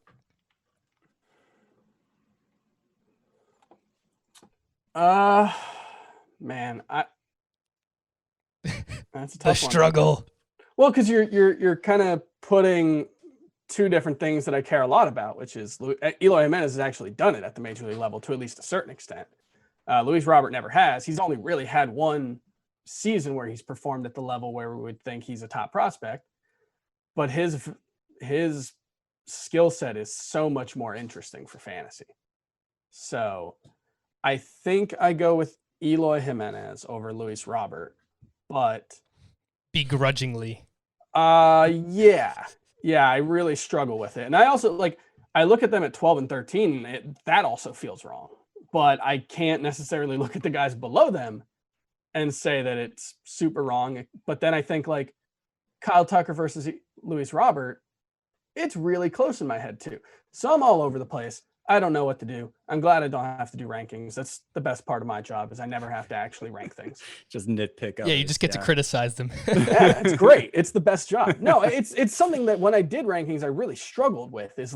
Speaker 2: Man, that's a tough
Speaker 1: The struggle.
Speaker 2: one. Well, because you're kind of putting two different things that I care a lot about, which is Eloy Jimenez has actually done it at the major league level to at least a certain extent. Luis Robert never has. He's only really had one season where he's performed at the level where we would think he's a top prospect, but his skill set is so much more interesting for fantasy. So I think I go with Eloy Jimenez over Luis Robert, but
Speaker 1: begrudgingly.
Speaker 2: Yeah, I really struggle with it. And I also I look at them at 12 and 13, that also feels wrong, but I can't necessarily look at the guys below them and say that it's super wrong. But then I think Kyle Tucker versus Luis Robert, it's really close in my head too. So I'm all over the place. I don't know what to do. I'm glad I don't have to do rankings. That's the best part of my job, is I never have to actually rank things.
Speaker 3: Just nitpick.
Speaker 1: Yeah, you just get to criticize them.
Speaker 2: Yeah, it's great. It's the best job. No, it's something that when I did rankings, I really struggled with, is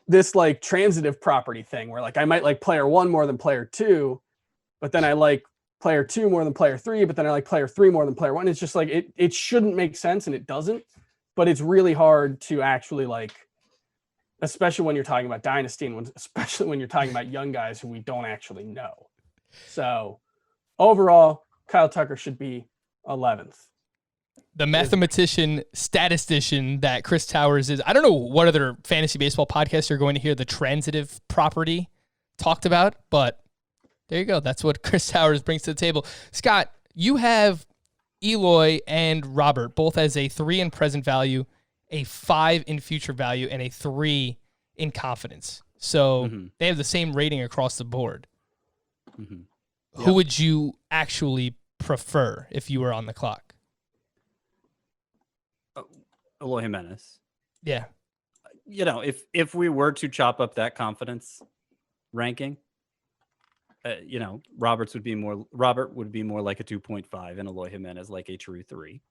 Speaker 2: this transitive property thing where I might like player 1 more than player 2, but then I like player 2 more than player 3, but then I like player 3 more than player 1. It's just it shouldn't make sense, and it doesn't, but it's really hard to actually especially when you're talking about dynasty, and especially when you're talking about young guys who we don't actually know. So overall, Kyle Tucker should be 11th.
Speaker 1: The mathematician, statistician that Chris Towers is. I don't know what other fantasy baseball podcasts you're going to hear the transitive property talked about, but there you go. That's what Chris Towers brings to the table. Scott, you have Eloy and Robert both as a 3 in present value, a 5 in future value, and a 3 in confidence. So they have the same rating across the board.
Speaker 3: Mm-hmm.
Speaker 1: Who would you actually prefer if you were on the clock?
Speaker 3: Eloy Jimenez.
Speaker 1: Yeah.
Speaker 3: If we were to chop up that confidence ranking, Robert would be more like a 2.5, and Eloy Jimenez like a true 3.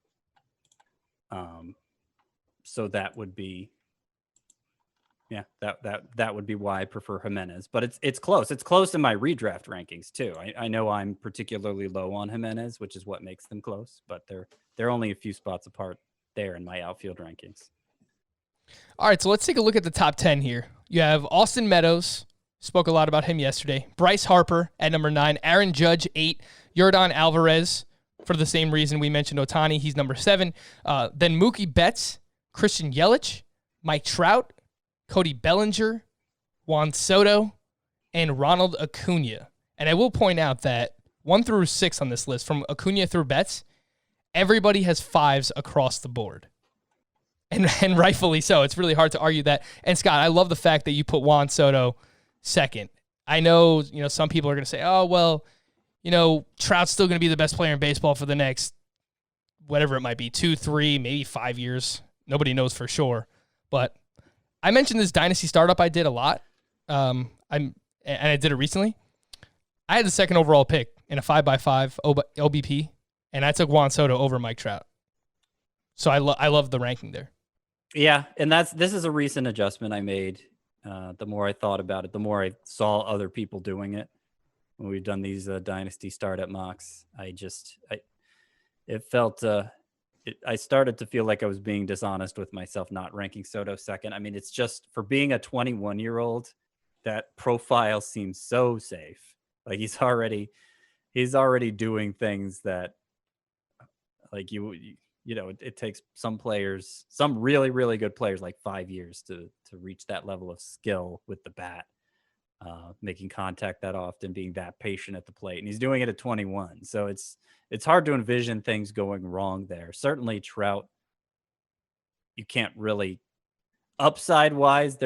Speaker 3: So that would be, that would be why I prefer Jimenez. But it's close. It's close in my redraft rankings too. I know I'm particularly low on Jimenez, which is what makes them close. But they're only a few spots apart there in my outfield rankings.
Speaker 1: All right, so let's take a look at the top 10 here. You have Austin Meadows. Spoke a lot about him yesterday. Bryce Harper at number 9. Aaron Judge, 8. Yordan Alvarez, for the same reason we mentioned Ohtani, he's number 7. Then Mookie Betts, Christian Yelich, Mike Trout, Cody Bellinger, Juan Soto, and Ronald Acuna. And I will point out that 1 through 6 on this list, from Acuna through Betts, everybody has 5s across the board. And rightfully so. It's really hard to argue that. And Scott, I love the fact that you put Juan Soto second. I know, some people are going to say, oh, well, Trout's still going to be the best player in baseball for the next, whatever it might be, 2, 3, maybe 5 years. Nobody knows for sure. But I mentioned this dynasty startup I did a lot. And I did it recently. I had the second overall pick in a 5x5 OBP, and I took Juan Soto over Mike Trout. So I love the ranking there.
Speaker 3: Yeah, and this is a recent adjustment I made. The more I thought about it, the more I saw other people doing it. When we've done these dynasty startup mocks, I started to feel like I was being dishonest with myself, not ranking Soto second. I mean, it's just, for being a 21-year-old, that profile seems so safe. Like he's already doing things that, like it takes some players, some really, really good players, like 5 years to reach that level of skill with the bat, making contact that often, being that patient at the plate. And he's doing it at 21. So it's hard to envision things going wrong there. Certainly Trout, you can't really, upside wise,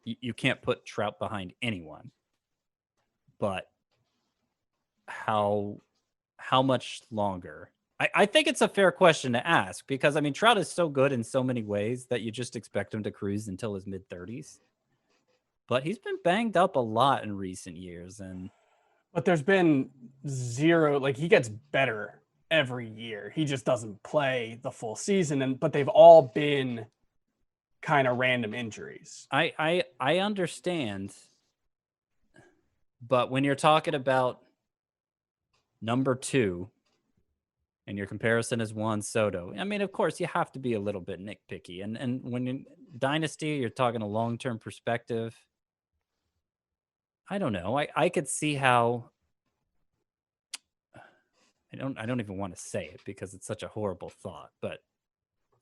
Speaker 3: you can't put Trout behind anyone. But how much longer? I think it's a fair question to ask because, I mean, Trout is so good in so many ways that you just expect him to cruise until his mid-30s. But he's been banged up a lot in recent years.
Speaker 2: But there's been zero, like he gets better every year. He just doesn't play the full season. But they've all been kind of random injuries.
Speaker 3: I understand. But when you're talking about number 2, and your comparison is Juan Soto, I mean, of course, you have to be a little bit nitpicky. And when in Dynasty, you're talking a long-term perspective. I don't know. I could see how. I don't even want to say it because it's such a horrible thought. But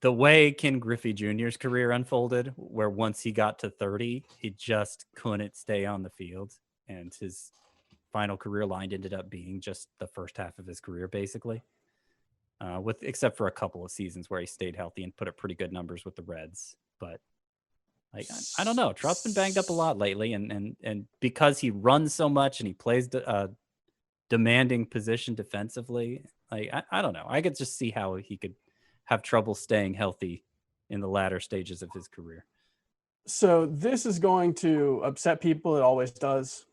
Speaker 3: the way Ken Griffey Jr.'s career unfolded, where once he got to 30, he just couldn't stay on the field, and his final career line ended up being just the first half of his career, basically. Except for a couple of seasons where he stayed healthy and put up pretty good numbers with the Reds. But like, I don't know. Trout's been banged up a lot lately, and because he runs so much and he plays a demanding position defensively, like I don't know. I could just see how he could have trouble staying healthy in the latter stages of his career.
Speaker 2: So this is going to upset people. It always does.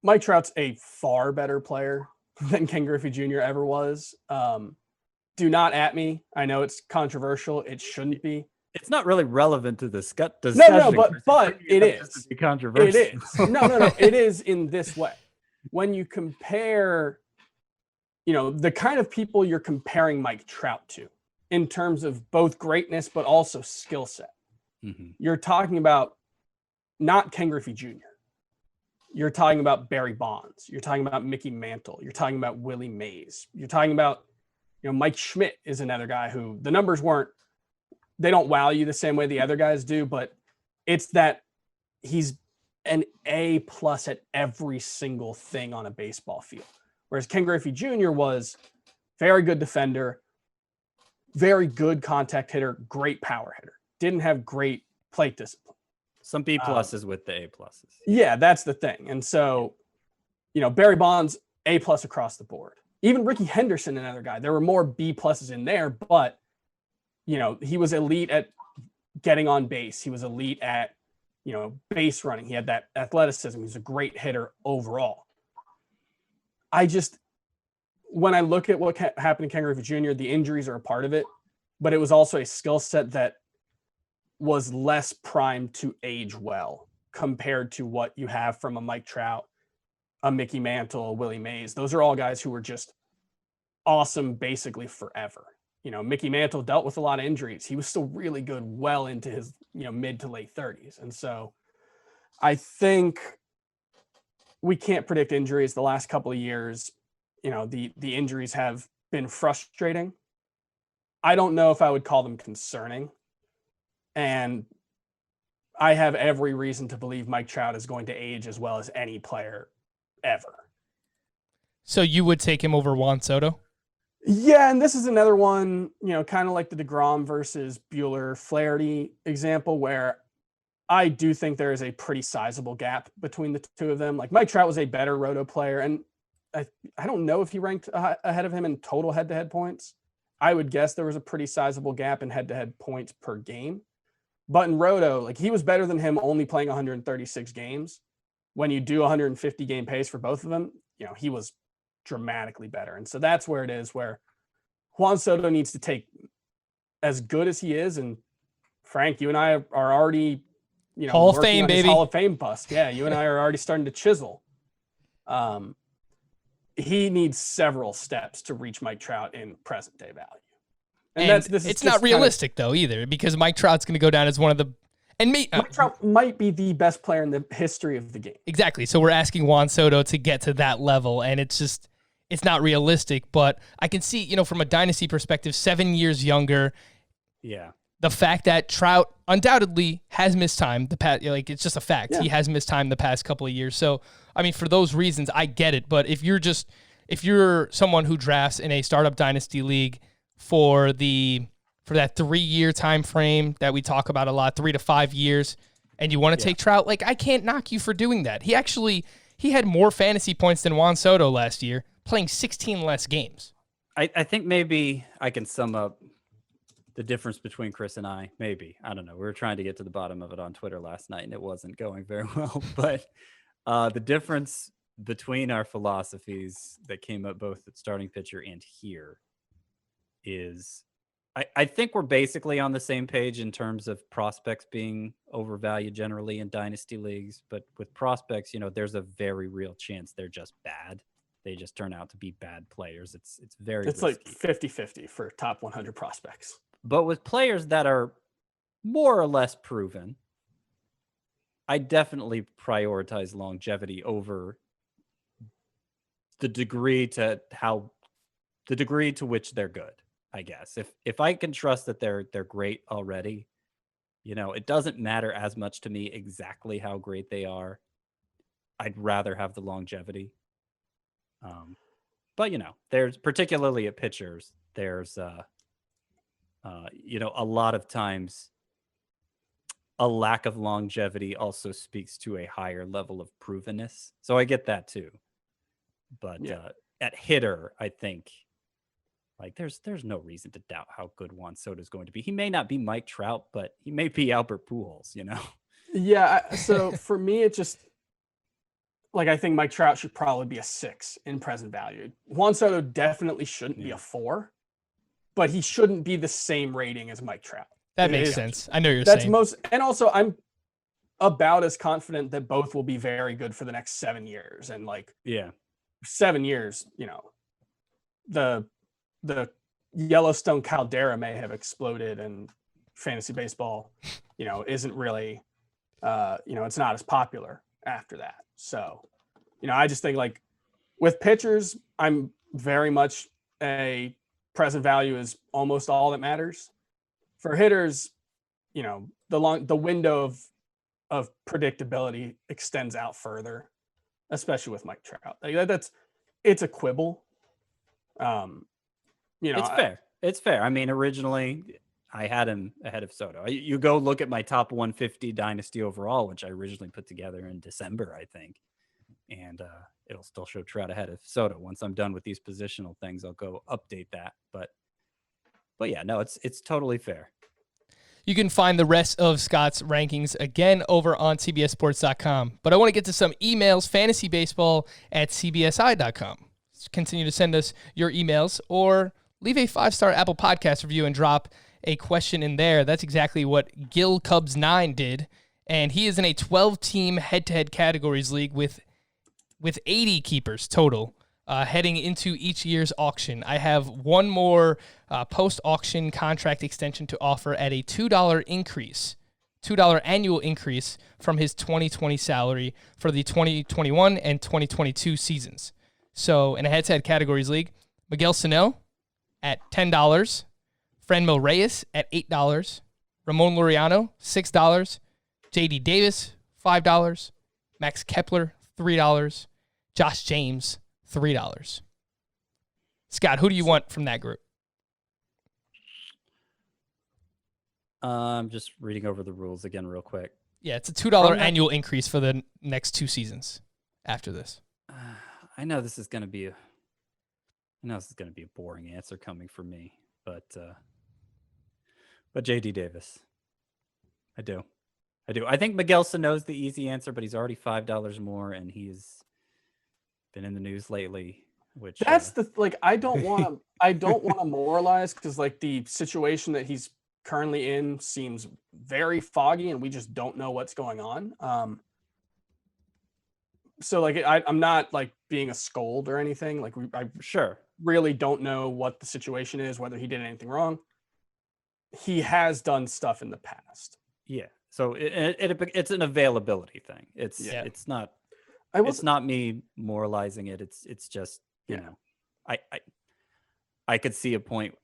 Speaker 2: Mike Trout's a far better player than Ken Griffey Jr. ever was. Do not at me. I know it's controversial. It shouldn't be.
Speaker 3: It's not really relevant to the discussion.
Speaker 2: No, but it is.
Speaker 3: Controversial.
Speaker 2: It is. No. It is in this way. When you compare, the kind of people you're comparing Mike Trout to in terms of both greatness, but also skill set, you're talking about not Ken Griffey Jr. You're talking about Barry Bonds. You're talking about Mickey Mantle. You're talking about Willie Mays. You're talking about, Mike Schmidt is another guy who the numbers they don't wow you the same way the other guys do, but it's that he's an A+ at every single thing on a baseball field. Whereas Ken Griffey Jr. was very good defender, very good contact hitter, great power hitter. Didn't have great plate discipline.
Speaker 3: Some B+ with the A+.
Speaker 2: Yeah, that's the thing. And so, Barry Bonds, A+ across the board. Even Ricky Henderson, another guy. There were more B+ in there, but, he was elite at getting on base. He was elite at, base running. He had that athleticism. He was a great hitter overall. When I look at what happened to Ken Griffey Jr., the injuries are a part of it, but it was also a skill set that was less primed to age well compared to what you have from a Mike Trout, a Mickey Mantle, a Willie Mays. Those are all guys who were just awesome basically forever. Mickey Mantle dealt with a lot of injuries. He was still really good well into his, mid to late 30s. And so I think we can't predict injuries. The last couple of years, the injuries have been frustrating. I don't know if I would call them concerning. And I have every reason to believe Mike Trout is going to age as well as any player ever.
Speaker 1: So you would take him over Juan Soto?
Speaker 2: Yeah, and this is another one, kind of like the DeGrom versus Buehler Flaherty example, where I do think there is a pretty sizable gap between the two of them. Like Mike Trout was a better roto player, and I don't know if he ranked ahead of him in total head-to-head points. I would guess there was a pretty sizable gap in head-to-head points per game. But in roto, like he was better than him only playing 136 games. When you do 150 game pace for both of them, he was dramatically better. And so that's where it is, where Juan Soto needs to take as good as he is. And Frank, you and I are already,
Speaker 1: Hall of Fame, baby.
Speaker 2: Hall of Fame bust. Yeah. You and I are already starting to chisel. He needs several steps to reach Mike Trout in present day value.
Speaker 1: And it's not realistic though either, because Mike Trout's going to go down as one of the,
Speaker 2: Mike Trout might be the best player in the history of the game.
Speaker 1: Exactly. So we're asking Juan Soto to get to that level, and it's not realistic. But I can see, from a dynasty perspective, 7 years younger.
Speaker 3: Yeah.
Speaker 1: The fact that Trout undoubtedly has missed time it's just a fact. Yeah. He has missed time the past couple of years. So, I mean, for those reasons, I get it. But if you're someone who drafts in a startup dynasty league for that 3-year time frame that we talk about a lot, 3 to 5 years, and you want to take Trout, like I can't knock you for doing that. He actually he had more fantasy points than Juan Soto last year, playing 16 less games.
Speaker 3: I think maybe I can sum up the difference between Chris and I. Maybe. I don't know. We were trying to get to the bottom of it on Twitter last night, and it wasn't going very well. But the difference between our philosophies that came up both at starting pitcher and here is I think we're basically on the same page in terms of prospects being overvalued generally in dynasty leagues. But with prospects, there's a very real chance they're just bad. They just turn out to be bad players. It's very risky.
Speaker 2: Like 50-50 for top 100 prospects.
Speaker 3: But with players that are more or less proven, I definitely prioritize longevity over the degree to which they're good, I guess. If I can trust that they're great already, it doesn't matter as much to me exactly how great they are. I'd rather have the longevity. But there's particularly at pitchers, there's a lot of times a lack of longevity also speaks to a higher level of provenness. So I get that too. But at hitter, I think there's no reason to doubt how good Juan Soto is going to be. He may not be Mike Trout, but he may be Albert Pujols,
Speaker 2: Yeah. So for me, it just I think Mike Trout should probably be a 6 in present value. Juan Soto definitely shouldn't be a 4, but he shouldn't be the same rating as Mike Trout.
Speaker 1: That makes sense. I know you're saying.
Speaker 2: And also I'm about as confident that both will be very good for the next 7 years. And 7 years, the Yellowstone caldera may have exploded and fantasy baseball, isn't really, it's not as popular after that. So, I just think with pitchers, I'm very much a present value is almost all that matters. For hitters, the window of predictability extends out further, especially with Mike Trout. It's a quibble.
Speaker 3: It's fair. It's fair. I mean, originally I had him ahead of Soto. You go look at my top 150 dynasty overall, which I originally put together in December, I think. And it'll still show Trout ahead of Soto. Once I'm done with these positional things, I'll go update that. But yeah, no, it's totally fair.
Speaker 1: You can find the rest of Scott's rankings again over on cbssports.com. But I want to get to some emails, fantasybaseball@cbsi.com. Continue to send us your emails or leave a 5-star Apple Podcast review and drop a question in there. That's exactly what Gil Cubs 9 did. And he is in a 12-team head-to-head categories league with 80 keepers total heading into each year's auction. I have one more post-auction contract extension to offer at a $2 annual increase from his 2020 salary for the 2021 and 2022 seasons. So in a head-to-head categories league, Miguel Sano at $10, Franmil Reyes at $8, Ramon Laureano, $6, J.D. Davis, $5, Max Kepler, $3, Josh James, $3. Scott, who do you want from that group?
Speaker 3: I'm just reading over the rules again real quick.
Speaker 1: Yeah, it's a $2 annual increase for the next 2 seasons after this.
Speaker 3: I know this is going to be a boring answer coming from me, but J.D. Davis. I do. I think Miguel Sano's the easy answer, but he's already $5 more, and he's been in the news lately. Which
Speaker 2: that's I don't want to moralize because the situation that he's currently in seems very foggy, and we just don't know what's going on. So I'm not being a scold or anything. I really don't know what the situation is, whether he did anything wrong. He has done stuff in the past.
Speaker 3: Yeah. So it's an availability thing. It's not me moralizing it. It's just, I could see a point.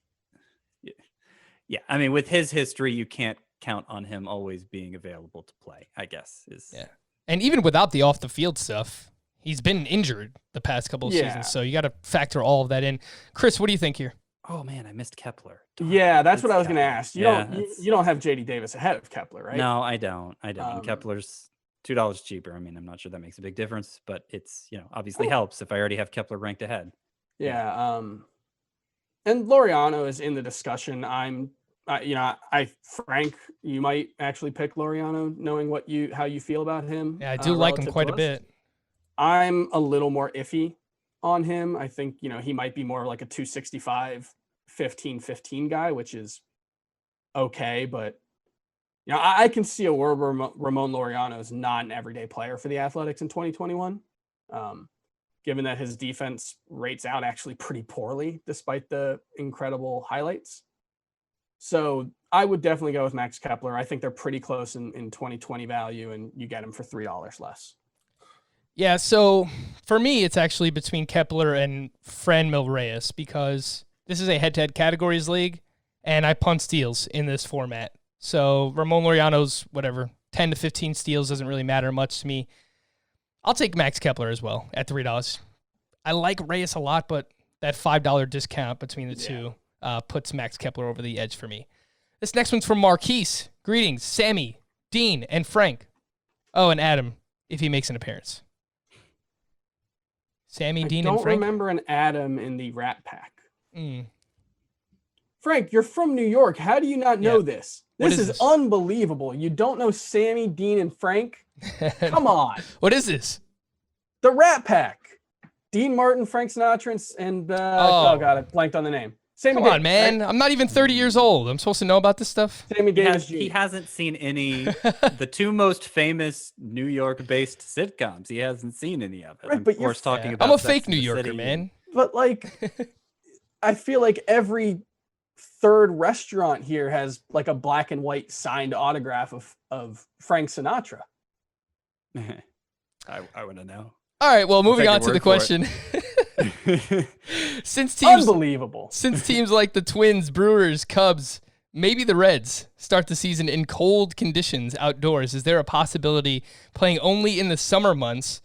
Speaker 3: Yeah. I mean, with his history, you can't count on him always being available to play, I guess
Speaker 1: Yeah. And even without the off the field stuff, he's been injured the past couple of seasons. So you got to factor all of that in. Chris, what do you think here?
Speaker 3: Oh man, I missed Kepler.
Speaker 2: Yeah, that's what I was going to ask. You don't have J.D. Davis ahead of Kepler, right?
Speaker 3: No, I don't. Kepler's $2 cheaper. I mean, I'm not sure that makes a big difference, but it's, obviously helps if I already have Kepler ranked ahead.
Speaker 2: Yeah. And Laureano is in the discussion. Frank, you might actually pick Laureano, knowing how you feel about him.
Speaker 1: Yeah, I do like him
Speaker 2: relative
Speaker 1: quite
Speaker 2: to
Speaker 1: a
Speaker 2: us.
Speaker 1: bit.
Speaker 2: I'm a little more iffy on him. I think, he might be more like a 265, 15-15 guy, which is okay. But, I can see a world where Ramon Laureano is not an everyday player for the Athletics in 2021. Given that his defense rates out actually pretty poorly, despite the incredible highlights. So I would definitely go with Max Kepler. I think they're pretty close in 2020 value, and you get him for $3 less.
Speaker 1: Yeah, so for me, it's actually between Kepler and Franmil Reyes because this is a head-to-head categories league, and I punt steals in this format. So Ramon Laureano's, 10 to 15 steals doesn't really matter much to me. I'll take Max Kepler as well at $3. I like Reyes a lot, but that $5 discount between the two puts Max Kepler over the edge for me. This next one's from Marquise. Greetings, Sammy, Dean, and Frank. Oh, and Adam, if he makes an appearance. Sammy, Dean, and Frank?
Speaker 2: I don't remember an Adam in the Rat Pack. Frank, you're from New York. How do you not know this? This is unbelievable. You don't know Sammy, Dean, and Frank? Come on.
Speaker 1: What is this?
Speaker 2: The Rat Pack. Dean Martin, Frank Sinatra, and oh God, I blanked on the name. Sammy
Speaker 1: Come
Speaker 2: Davis,
Speaker 1: on, man.
Speaker 2: right?
Speaker 1: I'm not even 30 years old. I'm supposed to know about this stuff.
Speaker 2: Sammy Davis.
Speaker 3: He hasn't seen any the two most famous New York-based sitcoms. He hasn't seen any of it.
Speaker 2: Right,
Speaker 3: Of course, talking about
Speaker 1: I'm a
Speaker 3: Sex
Speaker 1: fake
Speaker 3: and
Speaker 1: New
Speaker 3: the
Speaker 1: Yorker,
Speaker 3: City.
Speaker 1: man.
Speaker 2: But I feel like every third restaurant here has like a black and white signed autograph of Frank Sinatra.
Speaker 3: I want to know.
Speaker 1: All right, well, moving on to the question.
Speaker 2: Unbelievable.
Speaker 1: Since teams like the Twins, Brewers, Cubs, maybe the Reds start the season in cold conditions outdoors, is there a possibility playing only in the summer months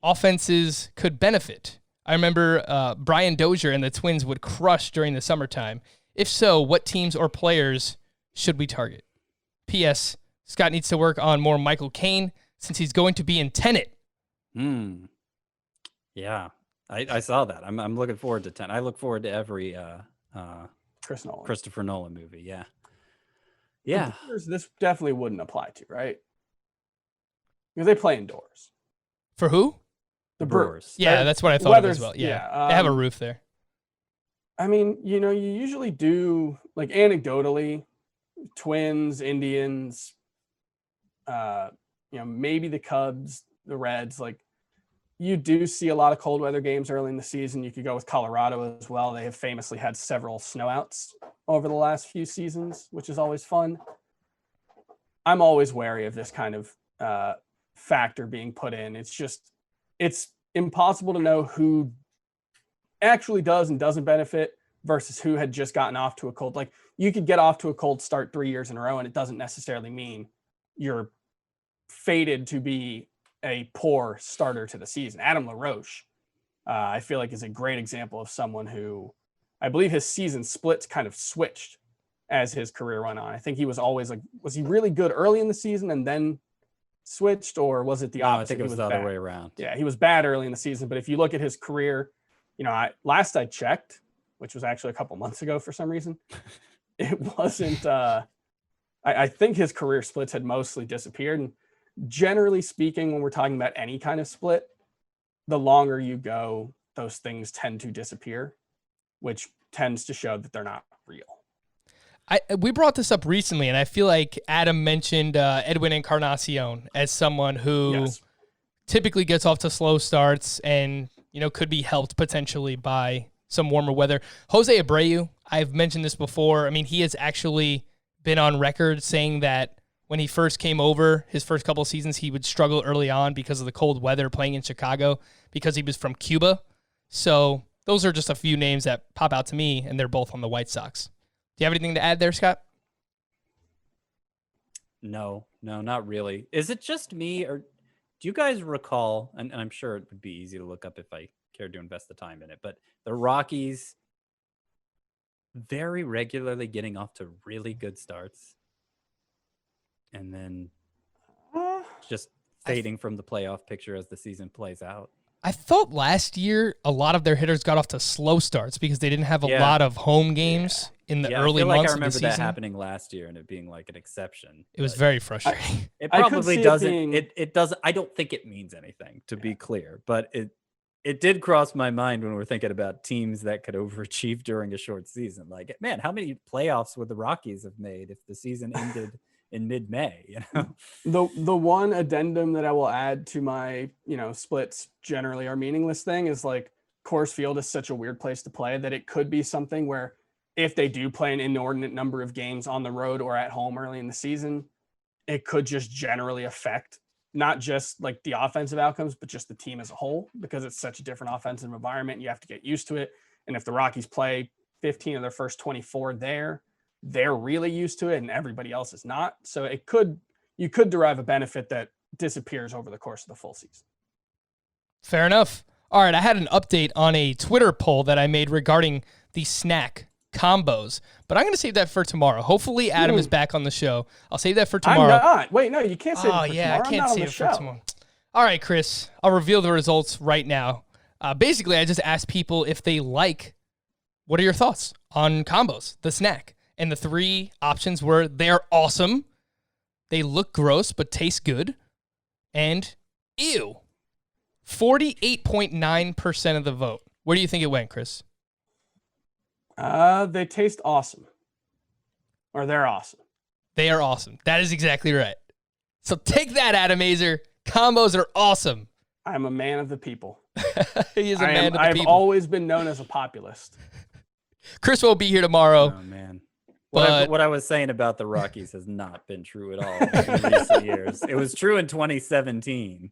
Speaker 1: offenses could benefit? I remember Brian Dozier and the Twins would crush during the summertime. If so, what teams or players should we target? P.S. Scott needs to work on more Michael Caine since he's going to be in Tenet.
Speaker 3: Yeah, I saw that. I'm looking forward to Tenet. I look forward to every Christopher Nolan movie. Yeah.
Speaker 2: This definitely wouldn't apply to, right? Because they play indoors.
Speaker 1: For who?
Speaker 2: The Brewers.
Speaker 1: Yeah, that's what I thought of as well. Yeah, they have a roof there.
Speaker 2: I mean, you usually do, like, anecdotally, Twins, Indians, maybe the Cubs, the Reds, like, you do see a lot of cold weather games early in the season. You could go with Colorado as well. They have famously had several snowouts over the last few seasons, which is always fun. I'm always wary of this kind of factor being put in. It's impossible to know who actually does and doesn't benefit versus who had just gotten off to a cold. Like, you could get off to a cold start 3 years in a row, and it doesn't necessarily mean you're fated to be a poor starter to the season. Adam LaRoche, I feel like, is a great example of someone who, I believe his season splits kind of switched as his career went on. I think he was always was he really good early in the season and then switched, or was it the opposite?
Speaker 3: I think it was the other way around.
Speaker 2: Yeah, he was bad early in the season, but if you look at his career, last I checked, which was actually a couple months ago for some reason, it wasn't, I think his career splits had mostly disappeared. And generally speaking, when we're talking about any kind of split, the longer you go, those things tend to disappear, which tends to show that they're not real.
Speaker 1: We brought this up recently, and I feel like Adam mentioned Edwin Encarnacion as someone who typically gets off to slow starts and, could be helped potentially by some warmer weather. Jose Abreu, I've mentioned this before. I mean, he has actually been on record saying that when he first came over, his first couple of seasons, he would struggle early on because of the cold weather playing in Chicago because he was from Cuba. So those are just a few names that pop out to me, and they're both on the White Sox. Do you have anything to add there, Scott?
Speaker 3: No, not really. Is it just me, or do you guys recall, and I'm sure it would be easy to look up if I cared to invest the time in it, but the Rockies very regularly getting off to really good starts and then just fading from the playoff picture as the season plays out.
Speaker 1: I thought last year a lot of their hitters got off to slow starts because they didn't have a lot of home games in the early
Speaker 3: I feel like
Speaker 1: months
Speaker 3: I remember
Speaker 1: of the season.
Speaker 3: that happening last year and it being like an exception.
Speaker 1: It was very frustrating.
Speaker 3: It probably doesn't.
Speaker 2: It
Speaker 3: It doesn't. I don't think it means anything, to be clear. But it did cross my mind when we're thinking about teams that could overachieve during a short season. Like, man, how many playoffs would the Rockies have made if the season ended in mid-May? You know,
Speaker 2: the one addendum that I will add to my, splits generally are meaningless thing is like Coors Field is such a weird place to play that it could be something where if they do play an inordinate number of games on the road or at home early in the season, it could just generally affect not just like the offensive outcomes, but just the team as a whole, because it's such a different offensive environment. You have to get used to it. And if the Rockies play 15 of their first 24 there, they're really used to it and everybody else is not. So you could derive a benefit that disappears over the course of the full season.
Speaker 1: Fair enough. All right, I had an update on a Twitter poll that I made regarding the snack combos, but I'm going to save that for tomorrow. Hopefully Adam is back on the show. I'll save that for tomorrow.
Speaker 2: I'm not. Wait, no, you can't save it for tomorrow.
Speaker 1: I can't save it for tomorrow. All right, Chris, I'll reveal the results right now. Basically, I just asked people if they like, what are your thoughts on combos, the snack? And the 3 options were, they're awesome, they look gross but taste good, and ew. 48.9% of the vote. Where do you think it went, Chris?
Speaker 2: They taste awesome. Or they're awesome.
Speaker 1: They are awesome. That is exactly right. So take that, Adam Azer. Combos are awesome.
Speaker 2: I'm a man of the people.
Speaker 1: He is a man of the people.
Speaker 2: I've always been known as a populist.
Speaker 1: Chris won't be here tomorrow.
Speaker 3: Oh, man. What I was saying about the Rockies has not been true at all in recent years. It was true in 2017,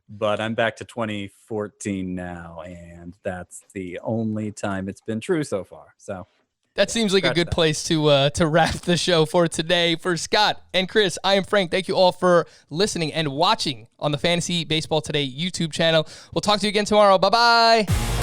Speaker 3: but I'm back to 2014 now, and that's the only time it's been true so far. So
Speaker 1: that seems like a good place to wrap the show for today. For Scott and Chris, I am Frank. Thank you all for listening and watching on the Fantasy Baseball Today YouTube channel. We'll talk to you again tomorrow. Bye-bye.